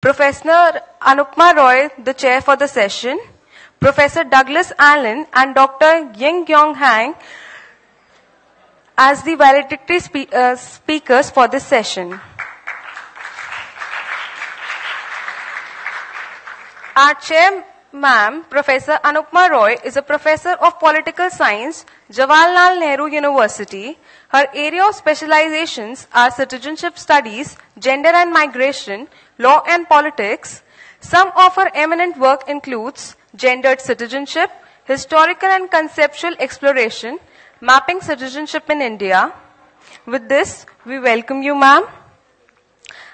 Professor Anupma Roy, the chair for the session, Professor Douglas Allen and Dr. Ying Yong Hang as the valedictory speakers for this session. Our chair, ma'am, Professor Anupma Roy, is a professor of political science, Jawaharlal Nehru University. Her area of specializations are citizenship studies, gender and migration, law and politics. Some of her eminent work includes gendered citizenship, historical and conceptual exploration, mapping citizenship in India. With this, we welcome you, ma'am.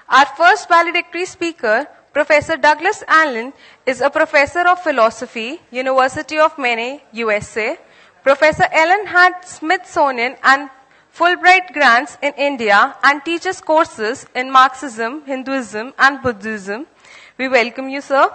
Our first valedictory speaker, Professor Douglas Allen, is a professor of philosophy, University of Maine, USA. Professor Allen had Smithsonian and Fulbright grants in India and teaches courses in Marxism, Hinduism, and Buddhism. We welcome you, sir.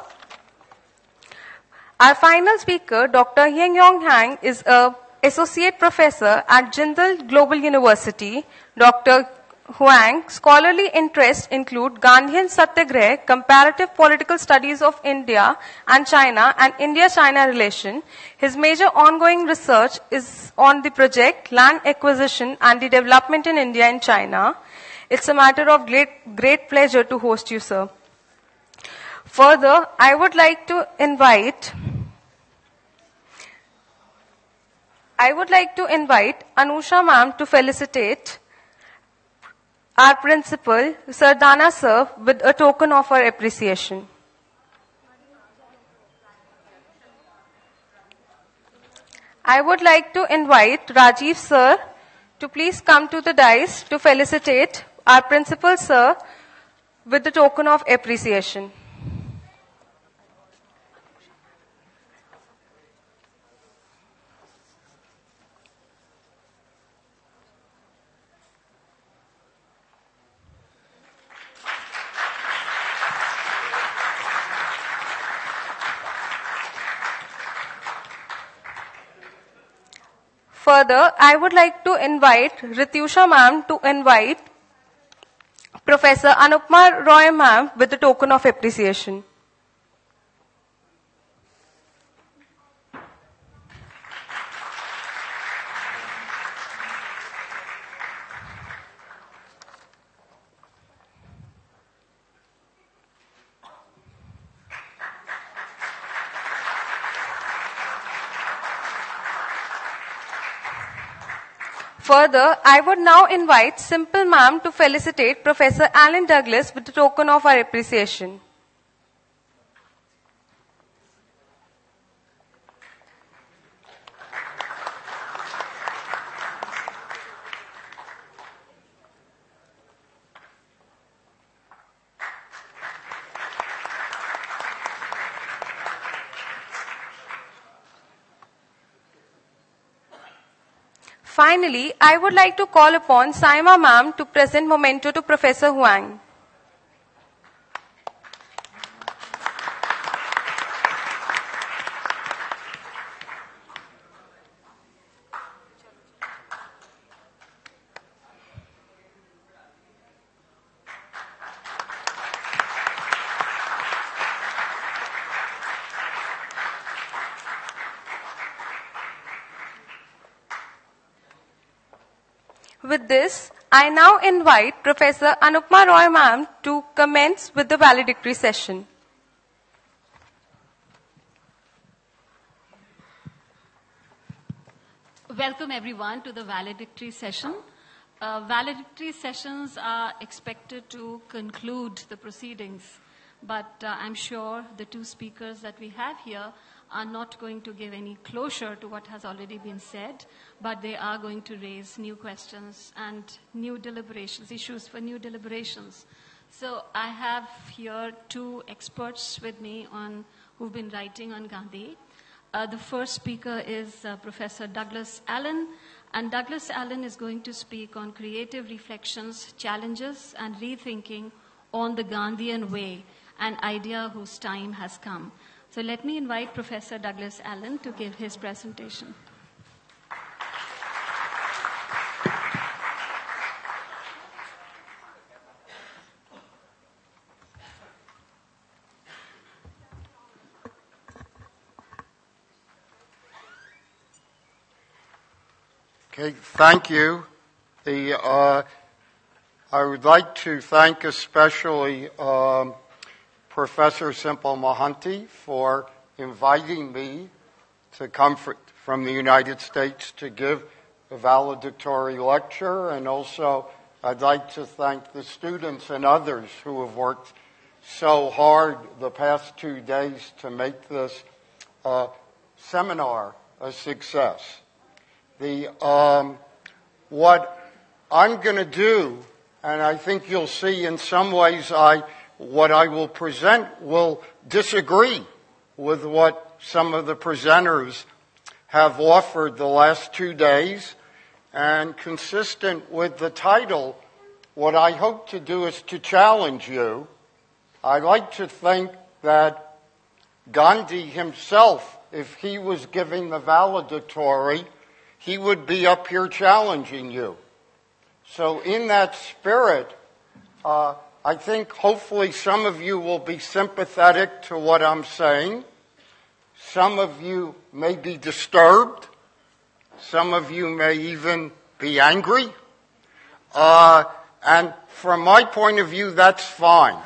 Our final speaker, Dr. Ying Yong Hang, is an associate professor at Jindal Global University. Dr. Huang's scholarly interests include Gandhian Satyagraha, comparative political studies of India and China, and India-China relation. His major ongoing research is on the project Land Acquisition and the Development in India and China. It's a matter of great pleasure to host you, sir. Further, I would like to invite Anusha ma'am to felicitate our principal, Sir Dana sir, with a token of our appreciation. I would like to invite Rajiv sir to please come to the dais to felicitate our principal sir with the token of appreciation. Further, I would like to invite Rityusha ma'am to invite Professor Anupma Roy ma'am with the token of appreciation. Further, I would now invite Simple ma'am to felicitate Professor Alan Douglas with the token of our appreciation. Finally, I would like to call upon Saima ma'am to present memento to Professor Huang. With this, I now invite Professor Anupma Roy ma'am to commence with the valedictory session. Welcome everyone to the valedictory session. Valedictory sessions are expected to conclude the proceedings, but I'm sure the two speakers that we have here are not going to give any closure to what has already been said, but they are going to raise new questions and new deliberations, issues for new deliberations. So I have here two experts with me who've been writing on Gandhi. The first speaker is Professor Douglas Allen, and Douglas Allen is going to speak on creative reflections, challenges, and rethinking on the Gandhian Way, an idea whose time has come. So let me invite Professor Douglas Allen to give his presentation. Okay, thank you. I would like to thank especially Professor Simple Mohanty for inviting me to come from the United States to give a valedictory lecture, and also I'd like to thank the students and others who have worked so hard the past 2 days to make this seminar a success. What I'm going to do, and I think you'll see in some ways what I will present will disagree with what some of the presenters have offered the last 2 days, and consistent with the title, what I hope to do is to challenge you. I like to think that Gandhi himself, if he was giving the valedictory, he would be up here challenging you. So in that spirit, I think hopefully some of you will be sympathetic to what I'm saying. Some of you may be disturbed. Some of you may even be angry. And from my point of view, that's fine.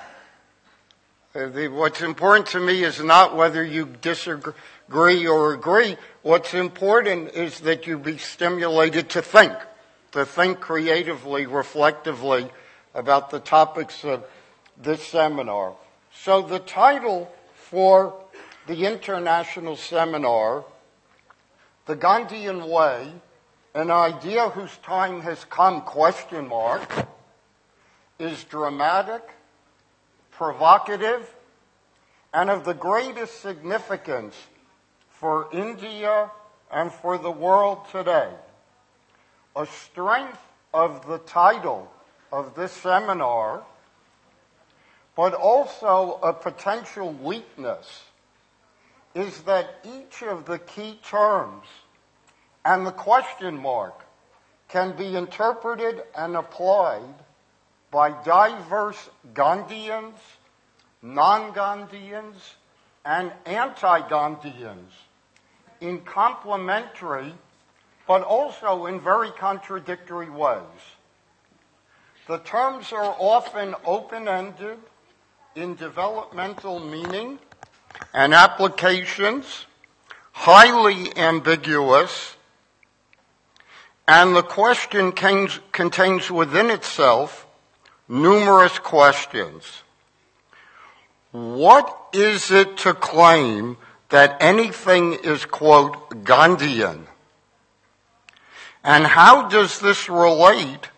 What's important to me is not whether you disagree or agree. What's important is that you be stimulated to think creatively, reflectively about the topics of this seminar. So the title for the international seminar, The Gandhian Way, an idea whose time has come, ? is dramatic, provocative, and of the greatest significance for India and for the world today. A strength of the title of this seminar, but also a potential weakness, is that each of the key terms and the question mark can be interpreted and applied by diverse Gandhians, non-Gandhians, and anti-Gandhians in complementary but also in very contradictory ways. The terms are often open-ended in developmental meaning and applications, highly ambiguous, and the question contains within itself numerous questions. What is it to claim that anything is, quote, Gandhian? And how does this relate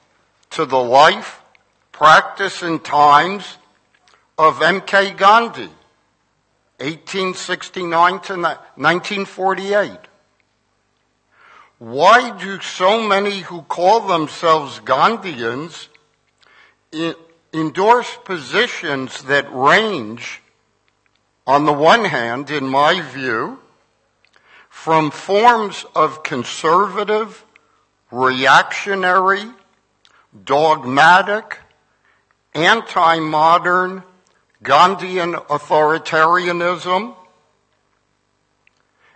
to the life, practice, and times of M.K. Gandhi, 1869 to 1948? Why do so many who call themselves Gandhians endorse positions that range, on the one hand, in my view, from forms of conservative, reactionary, dogmatic, anti-modern Gandhian authoritarianism,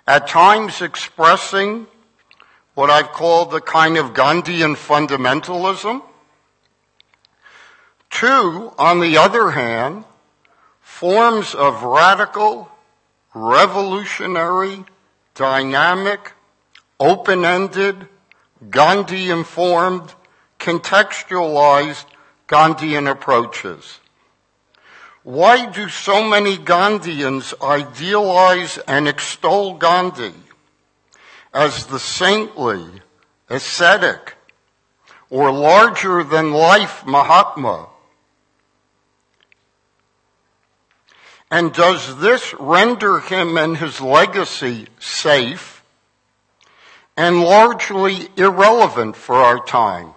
at times expressing what I've called the kind of Gandhian fundamentalism, to, on the other hand, forms of radical, revolutionary, dynamic, open-ended, Gandhi-informed, contextualized Gandhian approaches. Why do so many Gandhians idealize and extol Gandhi as the saintly, ascetic, or larger-than-life Mahatma? And does this render him and his legacy safe and largely irrelevant for our time?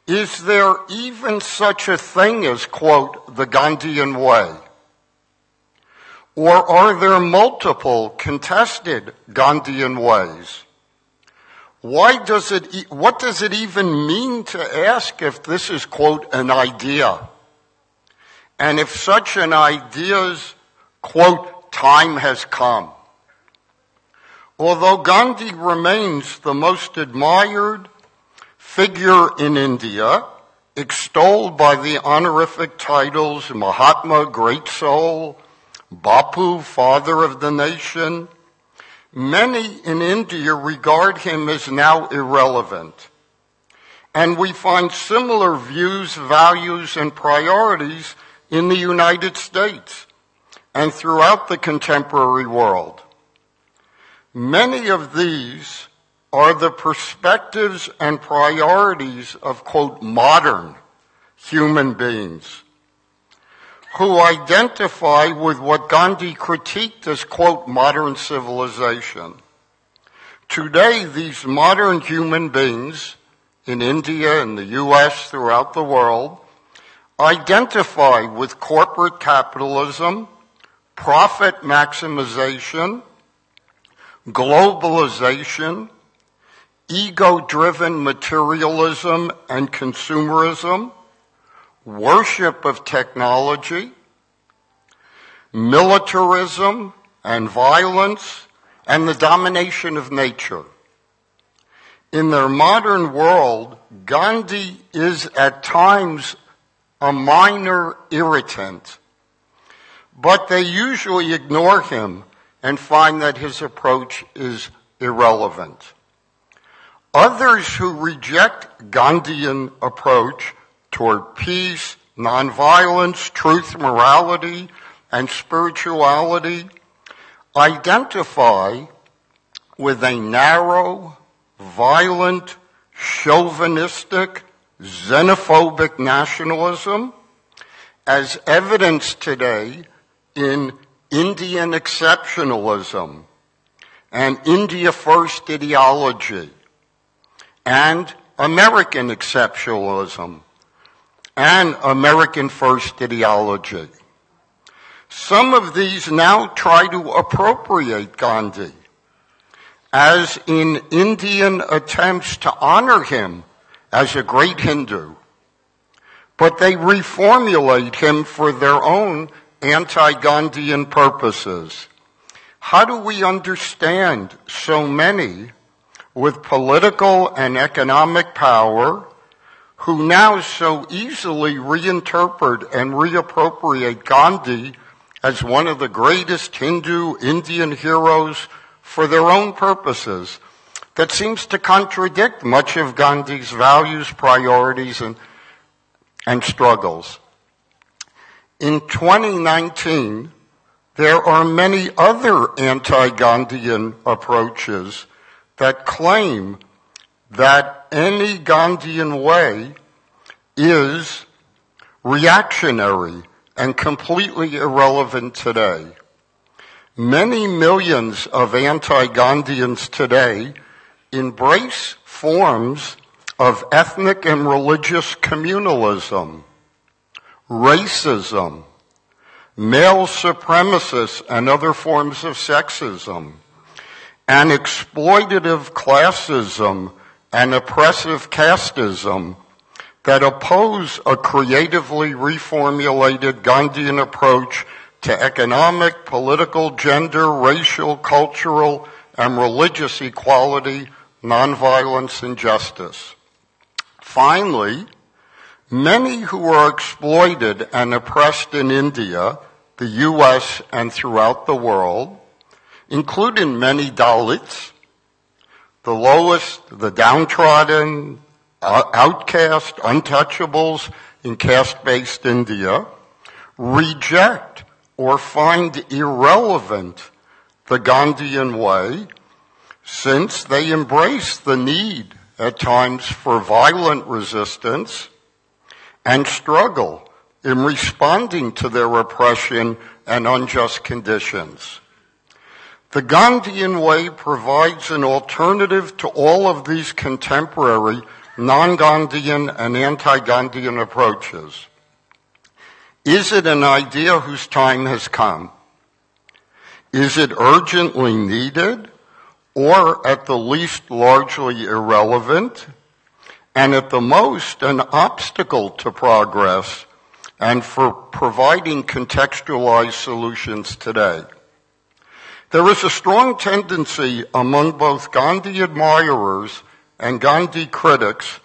Is there even such a thing as, quote, the Gandhian way? Or are there multiple contested Gandhian ways? What does it even mean to ask if this is, quote, an idea? And if such an idea's, quote, time has come? Although Gandhi remains the most admired figure in India, extolled by the honorific titles Mahatma, Great Soul, Bapu, Father of the Nation, many in India regard him as now irrelevant. And we find similar views, values, and priorities in the United States and throughout the contemporary world. Many of these are the perspectives and priorities of, quote, modern human beings who identify with what Gandhi critiqued as, quote, modern civilization. Today, these modern human beings in India, in the U.S., throughout the world, identify with corporate capitalism, profit maximization, globalization, ego-driven materialism and consumerism, worship of technology, militarism and violence, and the domination of nature. In their modern world, Gandhi is at times a minor irritant, but they usually ignore him and find that his approach is irrelevant. Others who reject Gandhian approach toward peace, nonviolence, truth, morality, and spirituality identify with a narrow, violent, chauvinistic, xenophobic nationalism, as evidenced today in Indian exceptionalism and India First ideology and American exceptionalism and American First ideology. Some of these now try to appropriate Gandhi, as in Indian attempts to honor him as a great Hindu, but they reformulate him for their own anti-Gandhian purposes. How do we understand so many with political and economic power who now so easily reinterpret and reappropriate Gandhi as one of the greatest Hindu Indian heroes for their own purposes? That seems to contradict much of Gandhi's values, priorities, and struggles. In 2019, there are many other anti-Gandhian approaches that claim that any Gandhian way is reactionary and completely irrelevant today. Many millions of anti-Gandhians today embrace forms of ethnic and religious communalism, racism, male supremacists and other forms of sexism, and exploitative classism and oppressive casteism that oppose a creatively reformulated Gandhian approach to economic, political, gender, racial, cultural, and religious equality, nonviolence, and justice. Finally, many who are exploited and oppressed in India, the U.S., and throughout the world, including many Dalits, the lowest, the downtrodden, outcast, untouchables in caste-based India, reject or find irrelevant the Gandhian way, since they embrace the need at times for violent resistance and struggle in responding to their oppression and unjust conditions. The Gandhian way provides an alternative to all of these contemporary non-Gandhian and anti-Gandhian approaches. Is it an idea whose time has come? Is it urgently needed, or at the least largely irrelevant, and at the most an obstacle to progress and for providing contextualized solutions today? There is a strong tendency among both Gandhi admirers and Gandhi critics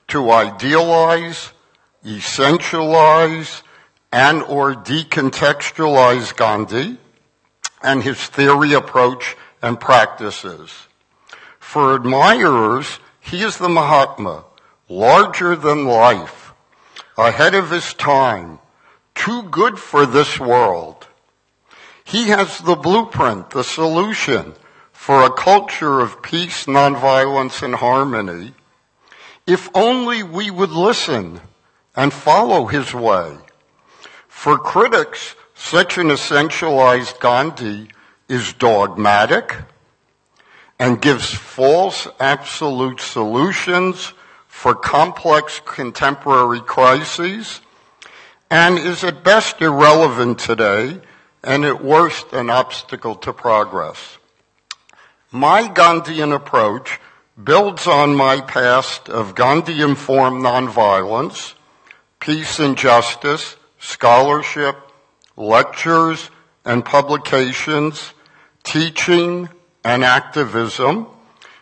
to idealize, essentialize, and or decontextualize Gandhi and his theory, approach, and practices. For admirers, he is the Mahatma, larger than life, ahead of his time, too good for this world. He has the blueprint, the solution for a culture of peace, nonviolence, and harmony. If only we would listen and follow his way. For critics, such an essentialized Gandhi is dogmatic and gives false absolute solutions for complex contemporary crises, and is at best irrelevant today, and at worst an obstacle to progress. My Gandhian approach builds on my past of Gandhi-informed nonviolence, peace and justice, scholarship, lectures and publications, teaching and activism,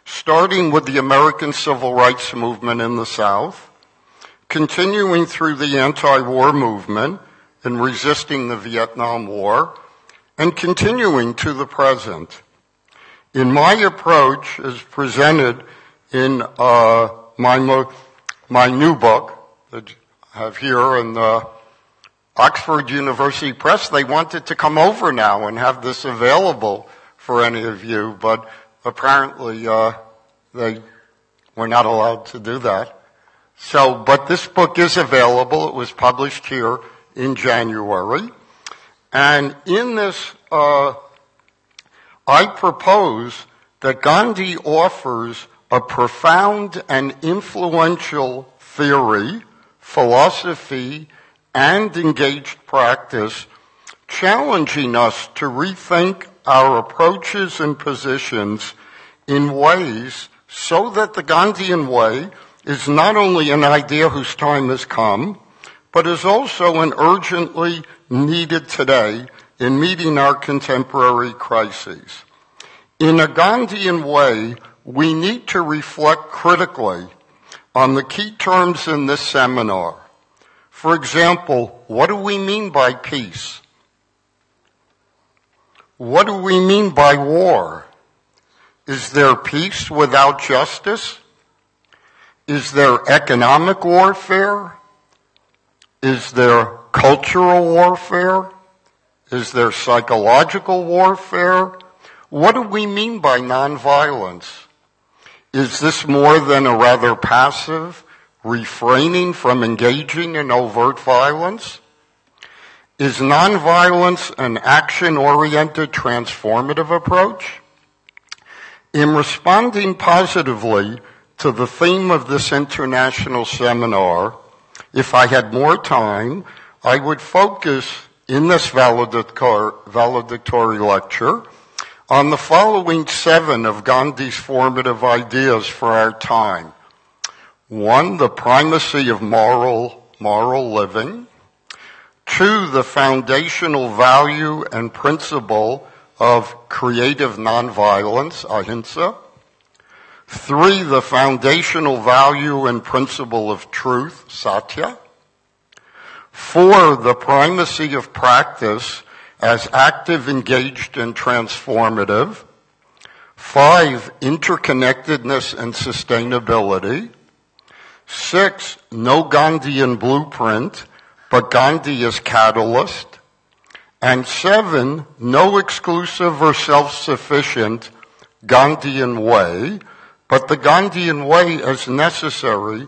starting with the American Civil Rights Movement in the South, continuing through the anti-war movement in resisting the Vietnam War, and continuing to the present. In my approach, as presented in my new book that I have here in the Oxford University Press, they wanted to come over now and have this available for any of you, but apparently they were not allowed to do that. So, but this book is available. It was published here in January. And in this, I propose that Gandhi offers a profound and influential theory, philosophy, and engaged practice, challenging us to rethink our approaches and positions in ways so that the Gandhian way is not only an idea whose time has come, but is also an urgently needed today in meeting our contemporary crises. In a Gandhian way, we need to reflect critically on the key terms in this seminar. For example, what do we mean by peace? What do we mean by war? Is there peace without justice? Is there economic warfare? Is there cultural warfare? Is there psychological warfare? What do we mean by nonviolence? Is this more than a rather passive refraining from engaging in overt violence? Is nonviolence an action-oriented transformative approach? In responding positively to the theme of this international seminar, if I had more time, I would focus in this valedictory lecture on the following 7 of Gandhi's formative ideas for our time. 1, the primacy of moral living. 2, the foundational value and principle of creative nonviolence, ahimsa. 3, the foundational value and principle of truth, satya. 4, the primacy of practice as active, engaged, and transformative. 5, interconnectedness and sustainability. 6, no Gandhian blueprint, but Gandhi as catalyst. And 7, no exclusive or self-sufficient Gandhian way, but the Gandhian way as necessary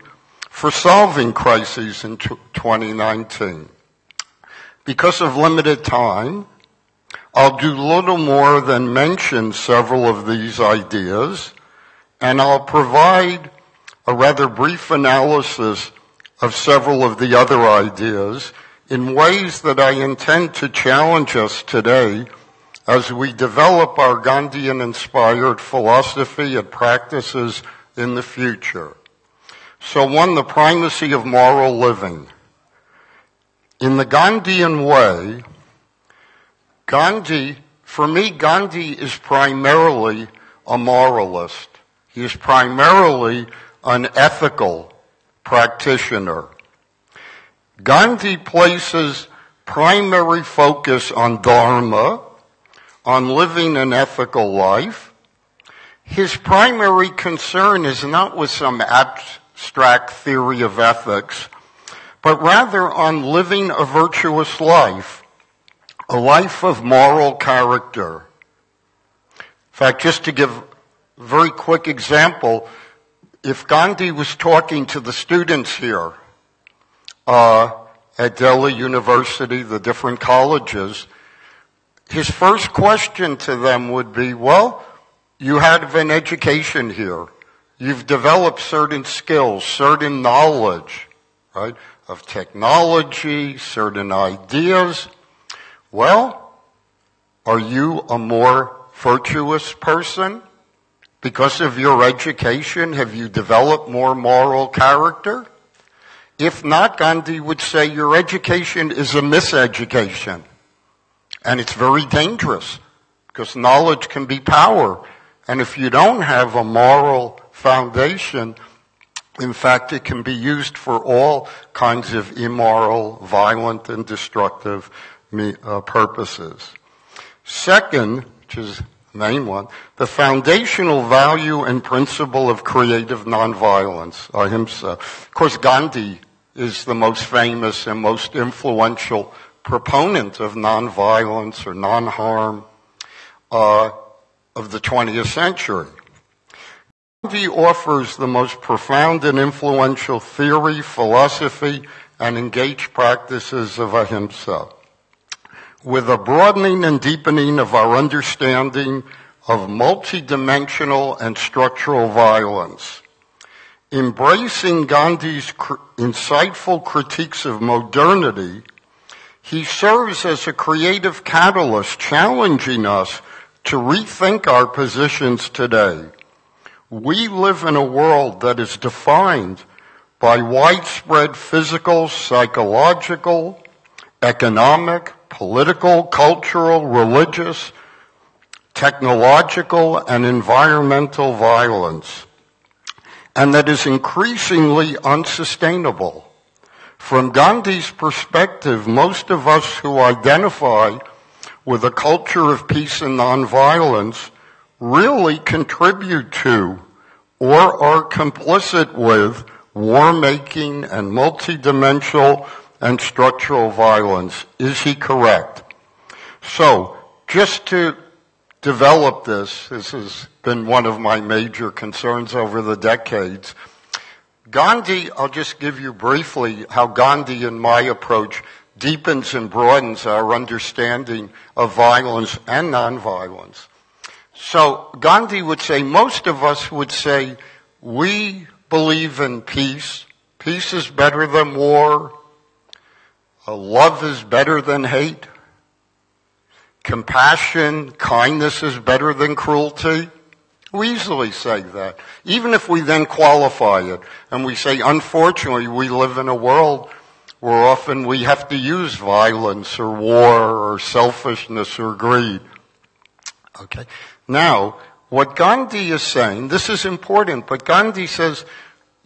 for solving crises in 2019. Because of limited time, I'll do little more than mention several of these ideas, and I'll provide a rather brief analysis of several of the other ideas in ways that I intend to challenge us today as we develop our Gandhian-inspired philosophy and practices in the future. So 1, the primacy of moral living. In the Gandhian way, Gandhi For me, Gandhi is primarily a moralist. He is primarily an ethical practitioner. Gandhi places primary focus on dharma, on living an ethical life. His primary concern is not with some abstract theory of ethics, but rather on living a virtuous life, a life of moral character. In fact, just to give a very quick example, if Gandhi was talking to the students here at Delhi University, the different colleges, his first question to them would be, well, you have an education here. You've developed certain skills, certain knowledge, right, of technology, certain ideas. Well, are you a more virtuous person? Because of your education, have you developed more moral character? If not, Gandhi would say your education is a miseducation. And it's very dangerous because knowledge can be power. And if you don't have a moral foundation, in fact, it can be used for all kinds of immoral, violent, and destructive purposes. Second, which is the main one, the foundational value and principle of creative nonviolence, ahimsa. Of course, Gandhi is the most famous and most influential proponent of nonviolence or non-harm of the 20th century. Gandhi offers the most profound and influential theory, philosophy, and engaged practices of ahimsa, with a broadening and deepening of our understanding of multidimensional and structural violence. Embracing Gandhi's insightful critiques of modernity, he serves as a creative catalyst, challenging us to rethink our positions today. We live in a world that is defined by widespread physical, psychological, economic, political, cultural, religious, technological, and environmental violence, and that is increasingly unsustainable. From Gandhi's perspective, most of us who identify with a culture of peace and nonviolence really contribute to or are complicit with war-making and multidimensional and structural violence. Is he correct? So, just to develop this has been one of my major concerns over the decades. Gandhi, I'll just give you briefly how Gandhi, in my approach, deepens and broadens our understanding of violence and nonviolence. So Gandhi would say, most of us would say, we believe in peace. Peace is better than war. Love is better than hate. Compassion, kindness is better than cruelty. We easily say that. Even if we then qualify it and we say, unfortunately, we live in a world where often we have to use violence or war or selfishness or greed. Okay. Now, what Gandhi is saying, this is important, but Gandhi says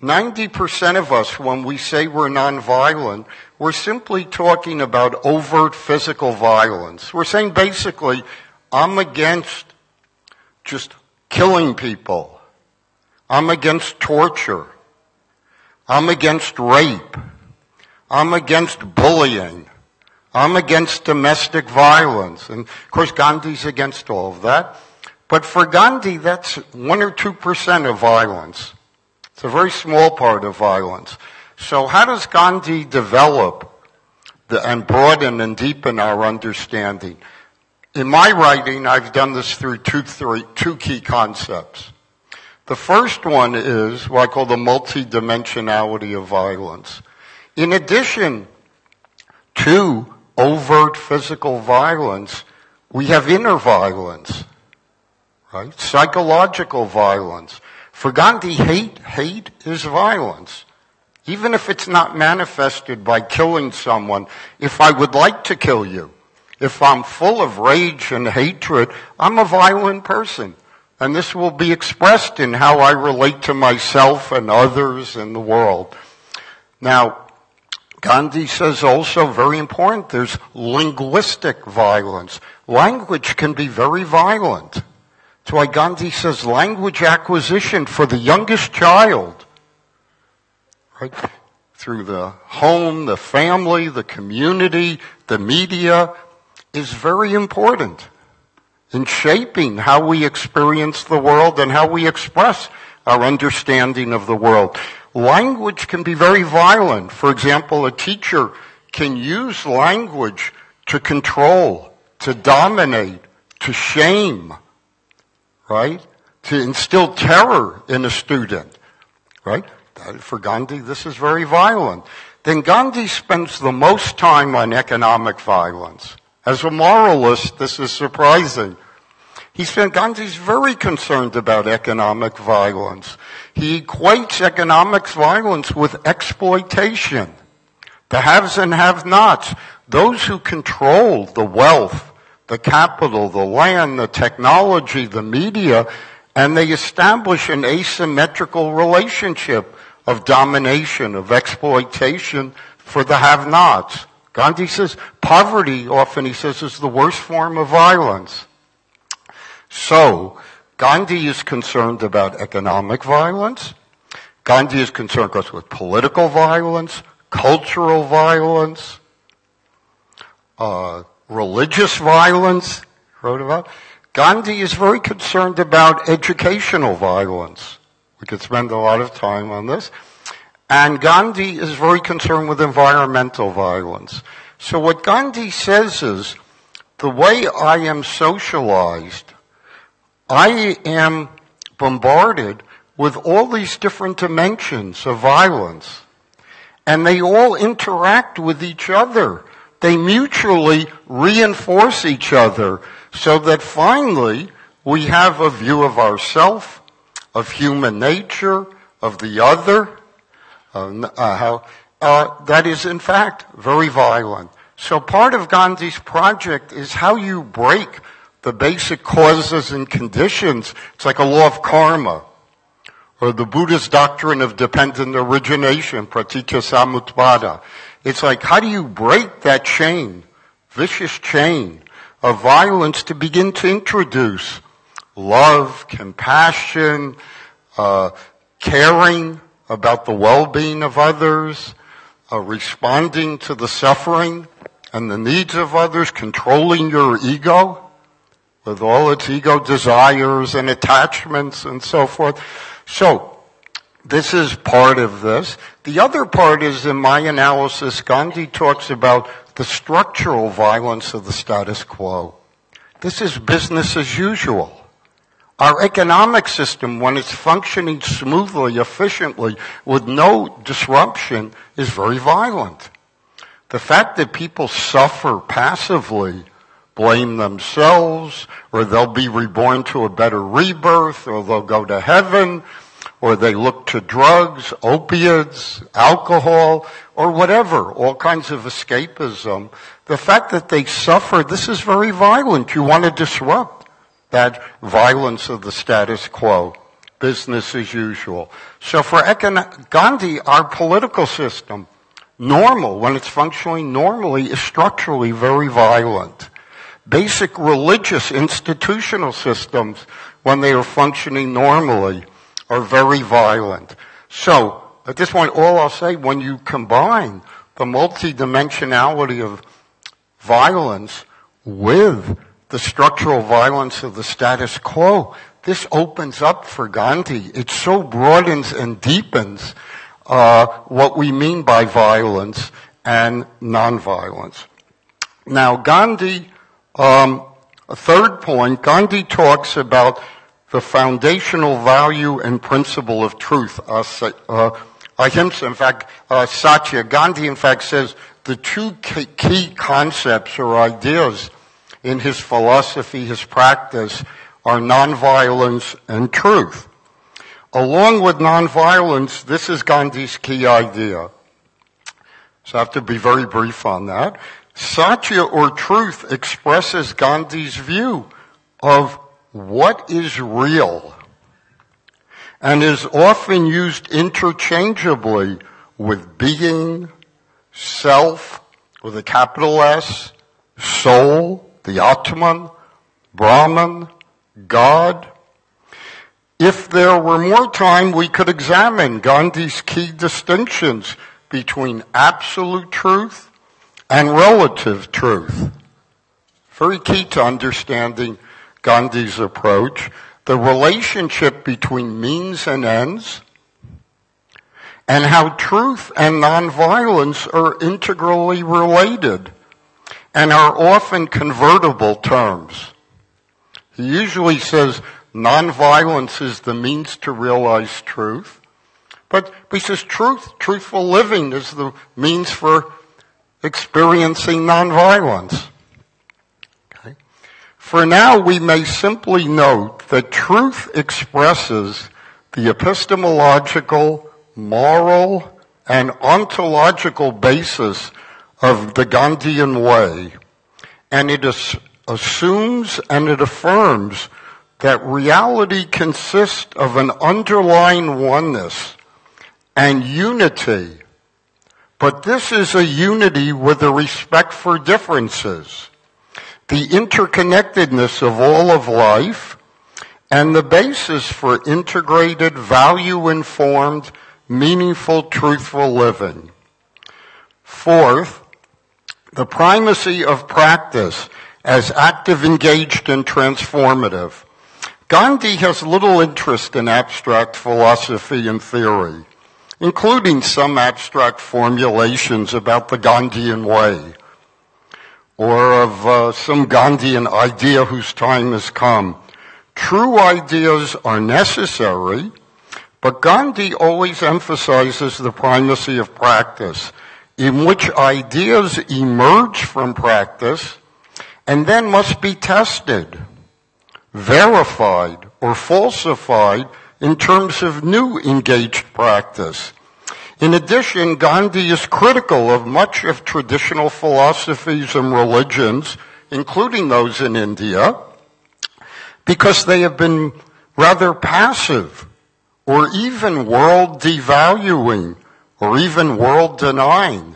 90% of us, when we say we're nonviolent, we're simply talking about overt physical violence. We're saying basically, I'm against just killing people. I'm against torture. I'm against rape. I'm against bullying. I'm against domestic violence. And of course, Gandhi's against all of that. But for Gandhi, that's 1 or 2% of violence. It's a very small part of violence. So how does Gandhi develop and broaden and deepen our understanding? In my writing, I've done this through two key concepts. The first one is what I call the multidimensionality of violence. In addition to overt physical violence, we have inner violence, right? Psychological violence. For Gandhi, hate is violence. Even if it's not manifested by killing someone, if I would like to kill you, If I'm full of rage and hatred, I'm a violent person. And this will be expressed in how I relate to myself and others in the world. Now, Gandhi says also, very important, there's linguistic violence. Language can be very violent. That's why Gandhi says language acquisition for the youngest child, right, through the home, the family, the community, the media, is very important in shaping how we experience the world and how we express our understanding of the world. Language can be very violent. For example, a teacher can use language to control, to dominate, to shame, right? To instill terror in a student, right? For Gandhi, this is very violent. Then Gandhi spends the most time on economic violence. As a moralist, this is surprising. Gandhi's very concerned about economic violence. He equates economic violence with exploitation. The haves and have-nots, those who control the wealth, the capital, the land, the technology, the media, and they establish an asymmetrical relationship of domination, of exploitation for the have-nots. Gandhi says poverty, often he says, is the worst form of violence. So, Gandhi is concerned about economic violence. Gandhi is concerned, of course, with political violence, cultural violence, religious violence, wrote about. Gandhi is very concerned about educational violence. We could spend a lot of time on this. And Gandhi is very concerned with environmental violence. So what Gandhi says is, the way I am socialized, I am bombarded with all these different dimensions of violence. And they all interact with each other. They mutually reinforce each other so that finally we have a view of ourself, of human nature, of the other, that is in fact very violent. So part of Gandhi's project is how you break the basic causes and conditions. It's like a law of karma, or the Buddhist doctrine of dependent origination, pratitya samutpada. It's like, how do you break that chain, vicious chain of violence, to begin to introduce love, compassion, caring about the well-being of others, responding to the suffering and the needs of others, controlling your ego with all its ego desires and attachments and so forth. So, this is part of this. The other part is, in my analysis, Gandhi talks about the structural violence of the status quo. This is business as usual. Our economic system, when it's functioning smoothly, efficiently, with no disruption, is very violent. The fact that people suffer passively, blame themselves, or they'll be reborn to a better rebirth, or they'll go to heaven, or they look to drugs, opiates, alcohol, or whatever, all kinds of escapism. The fact that they suffer, this is very violent. You want to disrupt that violence of the status quo, business as usual. So for Gandhi, our political system, normal, when it's functioning normally, is structurally very violent. Basic religious institutional systems, when they are functioning normally, are very violent. So, at this point, all I'll say, when you combine the multidimensionality of violence with the structural violence of the status quo, this opens up for Gandhi. It so broadens and deepens what we mean by violence and nonviolence. Now, Gandhi, a third point, Gandhi talks about the foundational value and principle of truth. Ahimsa, in fact, Satya. Gandhi, in fact, says the two key concepts or ideas in his philosophy, his practice, are nonviolence and truth. Along with nonviolence, this is Gandhi's key idea. So I have to be very brief on that. Satya or truth expresses Gandhi's view of what is real and is often used interchangeably with being, self, with a capital S, soul, the Atman, Brahman, God. If there were more time, we could examine Gandhi's key distinctions between absolute truth and relative truth. Very key to understanding Gandhi's approach, the relationship between means and ends, and how truth and nonviolence are integrally related and are often convertible terms. He usually says nonviolence is the means to realize truth, but he says truthful living is the means for experiencing nonviolence. Okay. For now, we may simply note that truth expresses the epistemological, moral, and ontological basis of the Gandhian way, and it assumes and it affirms that reality consists of an underlying oneness and unity, but this is a unity with a respect for differences, the interconnectedness of all of life, and the basis for integrated, value-informed, meaningful, truthful living. Fourth, the primacy of practice as active, engaged, and transformative. Gandhi has little interest in abstract philosophy and theory, including some abstract formulations about the Gandhian way, or of some Gandhian idea whose time has come. True ideas are necessary, but Gandhi always emphasizes the primacy of practice, in which ideas emerge from practice and then must be tested, verified, or falsified in terms of new engaged practice. In addition, Gandhi is critical of much of traditional philosophies and religions, including those in India, because they have been rather passive, or even world devaluing, or even world denying,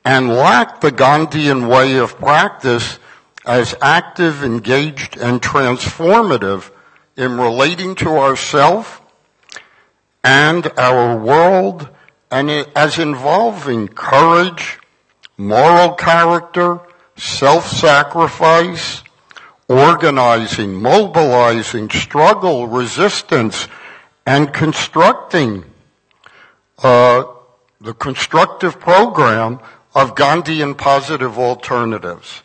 and lack the Gandhian way of practice as active, engaged, and transformative in relating to ourself and our world, and as involving courage, moral character, self-sacrifice, organizing, mobilizing, struggle, resistance, and constructing the constructive program of Gandhian positive alternatives.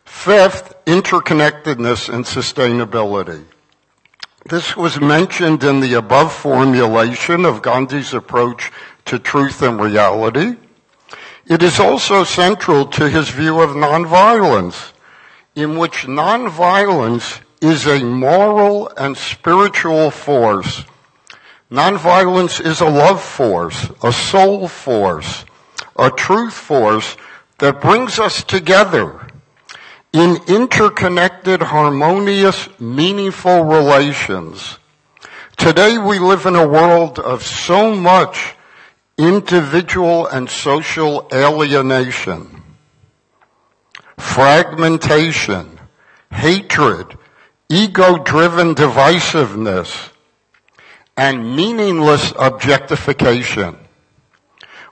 Fifth, interconnectedness and sustainability. This was mentioned in the above formulation of Gandhi's approach to truth and reality. It is also central to his view of nonviolence, in which nonviolence is a moral and spiritual force. Nonviolence is a love force, a soul force, a truth force that brings us together in interconnected, harmonious, meaningful relations. Today we live in a world of so much individual and social alienation, fragmentation, hatred, ego-driven divisiveness, and meaningless objectification.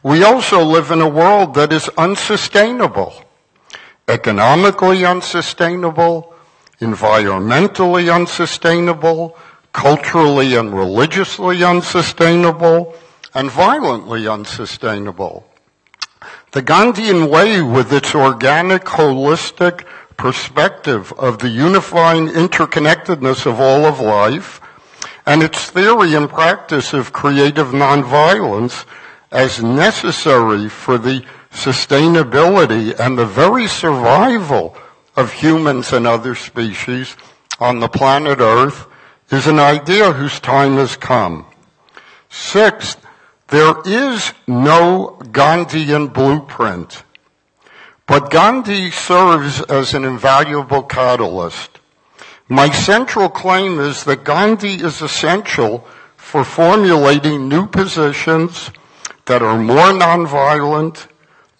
We also live in a world that is unsustainable, economically unsustainable, environmentally unsustainable, culturally and religiously unsustainable, and violently unsustainable. The Gandhian way, with its organic, holistic perspective of the unifying interconnectedness of all of life, and its theory and practice of creative nonviolence as necessary for the sustainability and the very survival of humans and other species on the planet Earth, is an idea whose time has come. Sixth, there is no Gandhian blueprint, But Gandhi serves as an invaluable catalyst. My central claim is that Gandhi is essential for formulating new positions that are more nonviolent,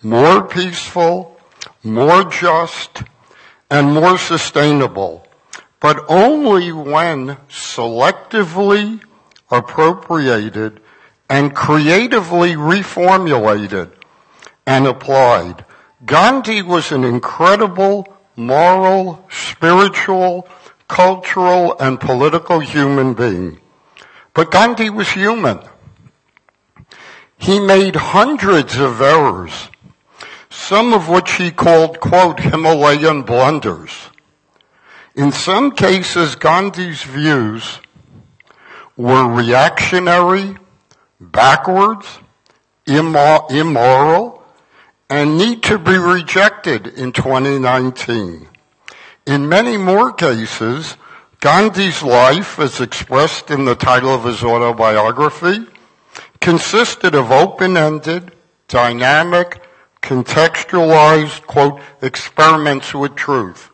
more peaceful, more just, and more sustainable, but only when selectively appropriated and creatively reformulated and applied. Gandhi was an incredible moral, spiritual, cultural, and political human being. But Gandhi was human. He made hundreds of errors, some of which he called, quote, Himalayan blunders. In some cases, Gandhi's views were reactionary, backwards, immoral, and need to be rejected in 2019. In many more cases, Gandhi's life, as expressed in the title of his autobiography, consisted of open-ended, dynamic, contextualized, quote, experiments with truth.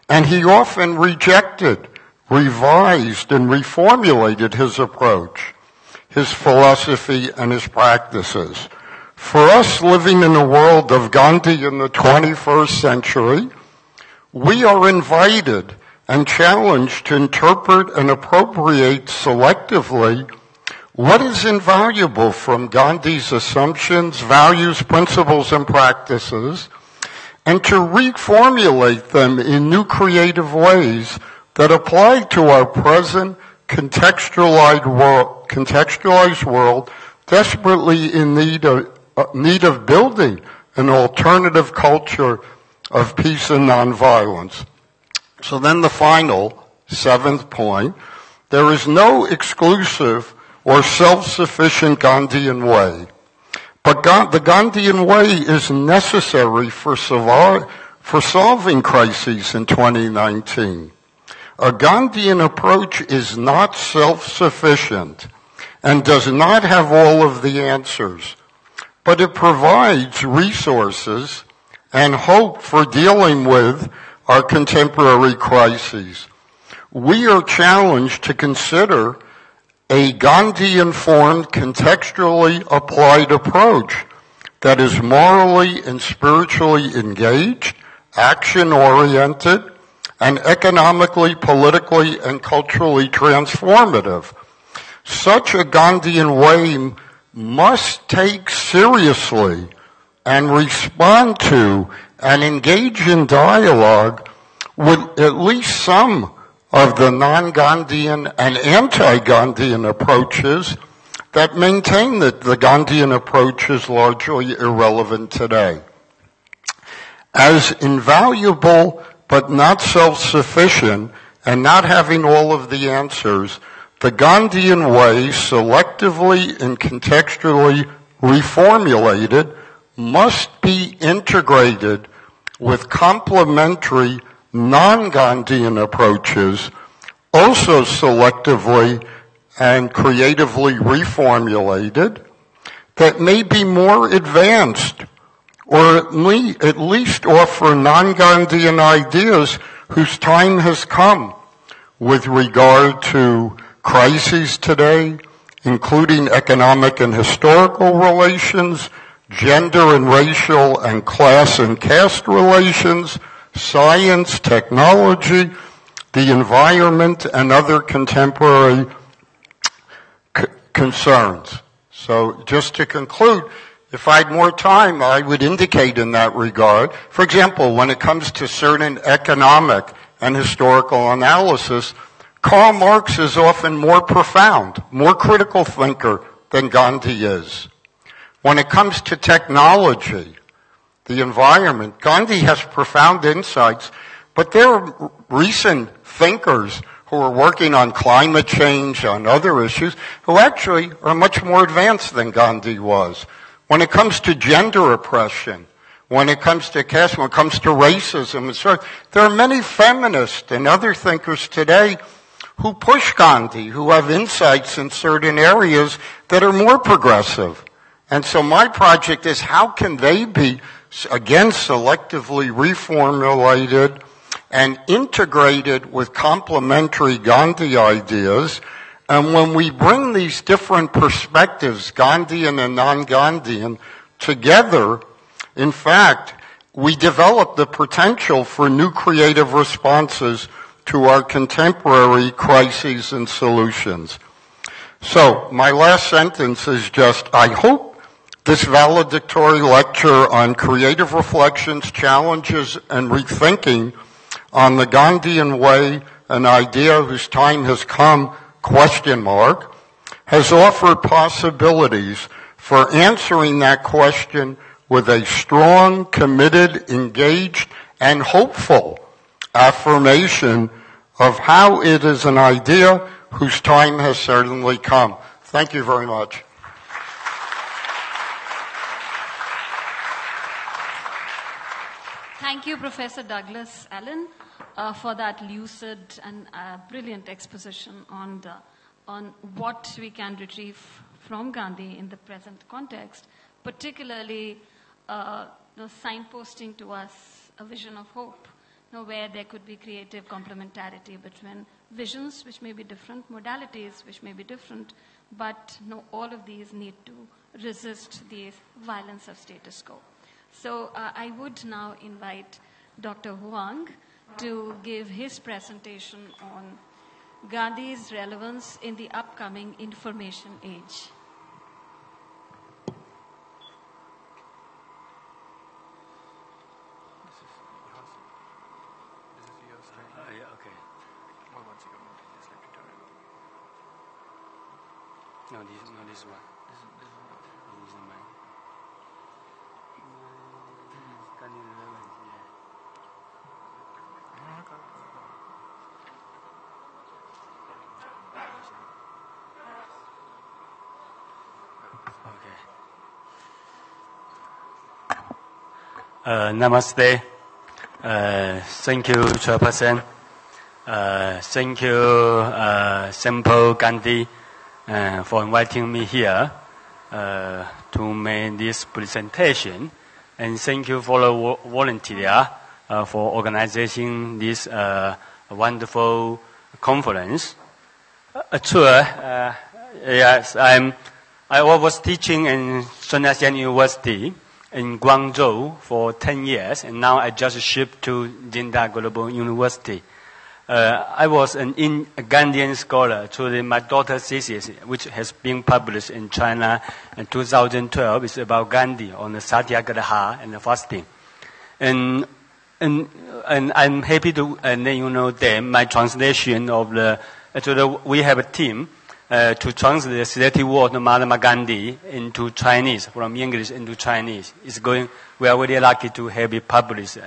And he often rejected, revised, and reformulated his approach, his philosophy, and his practices. For us living in a world of Gandhi in the 21st century, we are invited and challenged to interpret and appropriate selectively what is invaluable from Gandhi's assumptions, values, principles, and practices, and to reformulate them in new creative ways that apply to our present contextualized world desperately in need of building an alternative culture of peace and nonviolence. So then the final, seventh point, there is no exclusive or self-sufficient Gandhian way. But the Gandhian way is necessary for solving crises in 2019. A Gandhian approach is not self-sufficient and does not have all of the answers, but it provides resources and hope for dealing with our contemporary crises. We are challenged to consider a Gandhi-informed, contextually applied approach that is morally and spiritually engaged, action-oriented, and economically, politically, and culturally transformative. Such a Gandhian way must take seriously and respond to and engage in dialogue with at least some of the non-Gandhian and anti-Gandhian approaches that maintain that the Gandhian approach is largely irrelevant today. As invaluable but not self-sufficient and not having all of the answers, the Gandhian way, selectively and contextually reformulated, must be integrated with complementary non-Gandhian approaches, also selectively and creatively reformulated, that may be more advanced or at least offer non-Gandhian ideas whose time has come with regard to crises today, including economic and historical relations, gender and racial and class and caste relations, science, technology, the environment, and other contemporary concerns. So just to conclude, if I had more time, I would indicate in that regard. For example, when it comes to certain economic and historical analysis, Karl Marx is often more profound, more critical thinker than Gandhi is. When it comes to technology, the environment, Gandhi has profound insights, but there are recent thinkers who are working on climate change, on other issues, who actually are much more advanced than Gandhi was. When it comes to gender oppression, when it comes to caste, when it comes to racism and so on, there are many feminists and other thinkers today who push Gandhi, who have insights in certain areas that are more progressive. And so my project is, how can they be again selectively reformulated and integrated with complementary Gandhi ideas. And when we bring these different perspectives, Gandhian and non-Gandhian, together, in fact, we develop the potential for new creative responses to our contemporary crises and solutions. So, my last sentence is just, I hope this valedictory lecture on creative reflections, challenges, and rethinking on the Gandhian way, an idea whose time has come, has offered possibilities for answering that question with a strong, committed, engaged, and hopeful affirmation of how it is an idea whose time has certainly come. Thank you very much. Thank you, Professor Douglas Allen, for that lucid and brilliant exposition on what we can retrieve from Gandhi in the present context, particularly signposting to us a vision of hope, where there could be creative complementarity between visions which may be different, modalities which may be different, but all of these need to resist the violence of status quo. So I would now invite Dr. Huang to give his presentation on Gandhi's relevance in the upcoming information age. No, this one. This is mine. Gandhian relevance, yeah. Okay. Namaste. Thank you, Chairperson. Thank you, Simple Gandhi, for inviting me here to make this presentation. And thank you for the volunteer for organizing this wonderful conference. Yes, I was teaching in Sun Yat-sen University in Guangzhou for 10 years, and now I just shipped to Jinda Global University. I was a Gandhian scholar through my daughter's thesis, which has been published in China in 2012. It's about Gandhi on the Satyagraha and the fasting. And I'm happy to let you know that my translation of we have a team to translate the 30 words of Mahatma Gandhi into Chinese, from English into Chinese. We are very lucky to have it published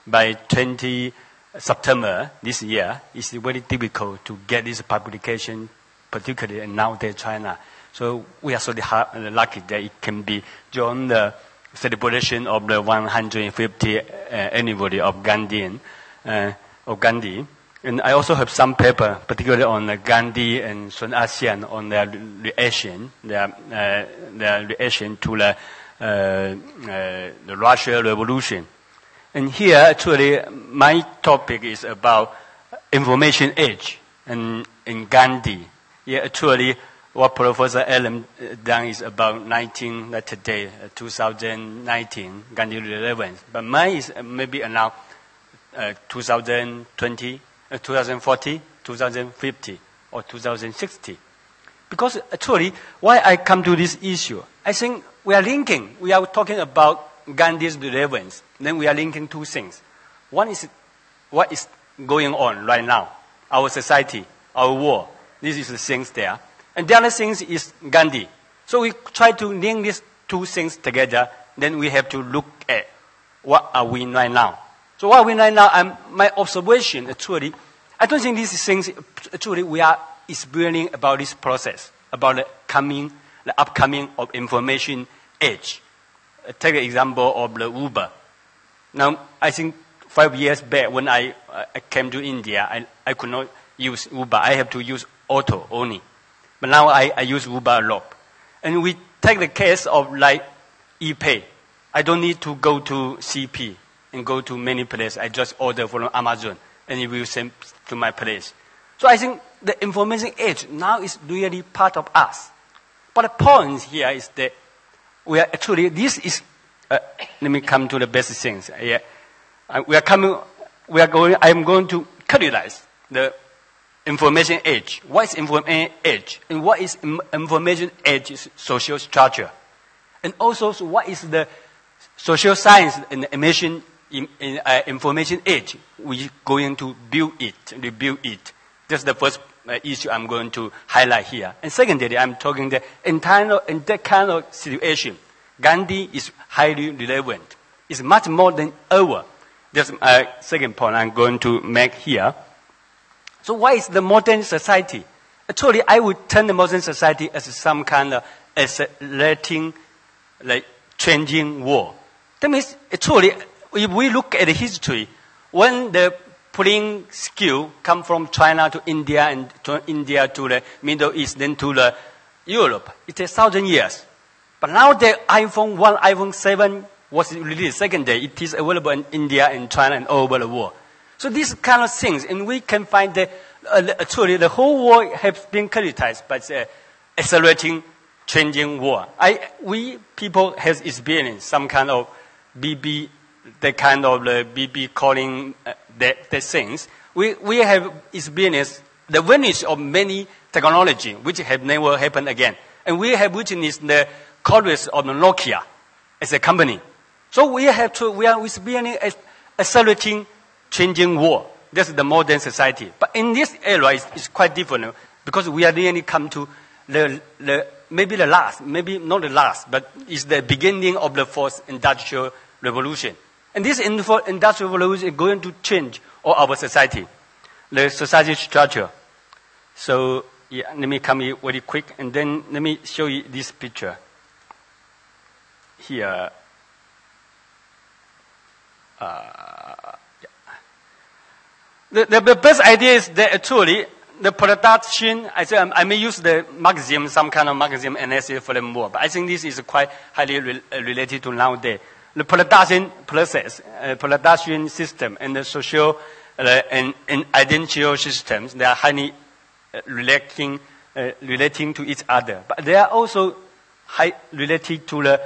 by 20 September this year. It's very difficult to get this publication, particularly in nowadays China. So we are so lucky that it can be joined the celebration of the 150th anniversary of Gandhi. And I also have some paper, particularly on Gandhi and Sun Yat-sen, on their reaction to the Russian Revolution. And here, actually, my topic is about information age and in Gandhi. Yeah, actually, what Professor Allen done is about 2019, Gandhi relevance. But mine is maybe around 2020, 2040, 2050, or 2060. Because actually, why I come to this issue, I think we are talking about Gandhi's relevance. Then we are linking two things. One is what is going on right now, our society, our world. This is the things there. And the other thing is Gandhi. So we try to link these two things together. Then we have to look at what are we right now. So what are we right now? My observation, actually, I don't think these things, actually, we are experiencing about this process, about the upcoming of information age. Take an example of the Uber. Now, I think 5 years back when I came to India, I could not use Uber. I have to use auto only. But now I use Uber a lot. And we take the case of like ePay. I don't need to go to CP and go to many places. I just order from Amazon and it will send to my place. So I think the information age now is really part of us. But the point here is that we are actually, let me come to the basic things. Yeah. I am going to categorize the information age. What is information age? And what is information age social structure? And also, so what is the social science and information age? We're going to rebuild it. That's the first issue I'm going to highlight here. And secondly, I'm talking in that kind of situation, Gandhi is highly relevant. It's much more than ever. That's a second point I'm going to make here. So what is the modern society? Actually, I would term the modern society as some kind of accelerating, changing world. That means, actually, if we look at the history, when the printing skill come from China to India and to India to the Middle East, then to the Europe, it takes 1,000 years. But now the iPhone 1, iPhone 7 was released second day. It is available in India and China and all over the world. So these kind of things, and we can find that actually the whole world has been characterized by the accelerating, changing world. We people has experienced some kind of BB calling the things. We have experienced the vanish of many technology which have never happened again. And we have witnessed the collapse of Nokia as a company. So we are experiencing accelerating, changing world. That's the modern society. But in this era, it's quite different because we are really come to maybe the last, maybe not the last, but it's the beginning of the fourth industrial revolution. And this industrial revolution is going to change all our society, the society structure. So let me come here very quick, and then let me show you this picture here. The best idea is that actually the production, I may use the Marxism, some kind of Marxism analysis framework, but I think this is quite highly related to nowadays. The production process, production system, and the social and identity systems, they are highly relating to each other. But they are also high related to the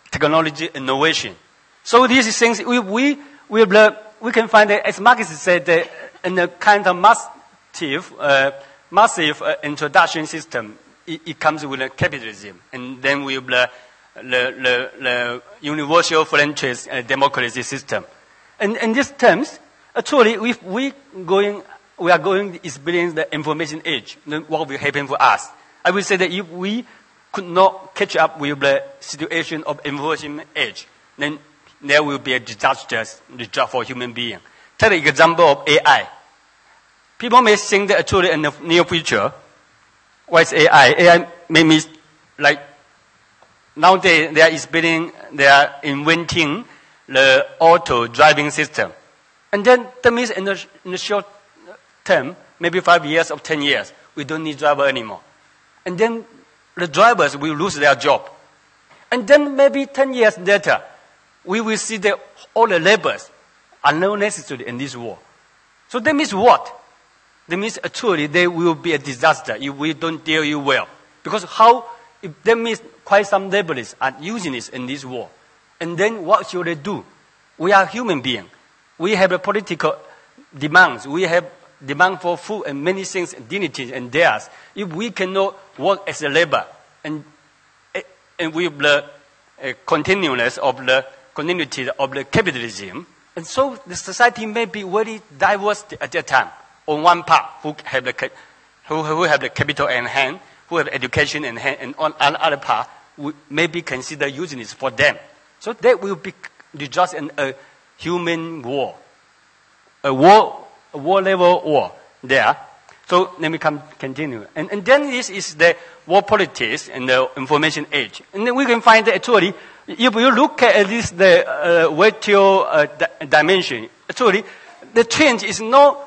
technology innovation. So these things, we can find that, as Marx said, that in a kind of massive introduction system, it comes with a capitalism, and then with the universal franchise democracy system. And in these terms, actually, if we are going to experience the information age, then what will happen for us? I will say that if we could not catch up with the situation of information age, then there will be a disaster for human beings. Take the example of AI. People may think that actually in the near future, what is AI? AI may like nowadays they are inventing the auto driving system. And then that means in the short term, maybe 5 years or 10 years, we don't need driver anymore. And then the drivers will lose their job. And then maybe 10 years later, we will see that all the labors are not necessary in this world. So that means what? That means actually there will be a disaster if we don't deal it well. Because that means quite some laborers are useless in this world. And then what should they do? We are human beings. We have a political demands. We have demand for food and many things, dignity and theirs. If we cannot work as a labor and with the continuity of the capitalism, and so the society may be very diverse at that time. On one part, who have the capital in hand, who have education in hand, and on another part, may be considered useless for them. So that will be just a human war, a war level war there. So let me continue. And then this is the war politics and the information age. And then we can find that actually, if you look at this, the virtual dimension, actually, the change is no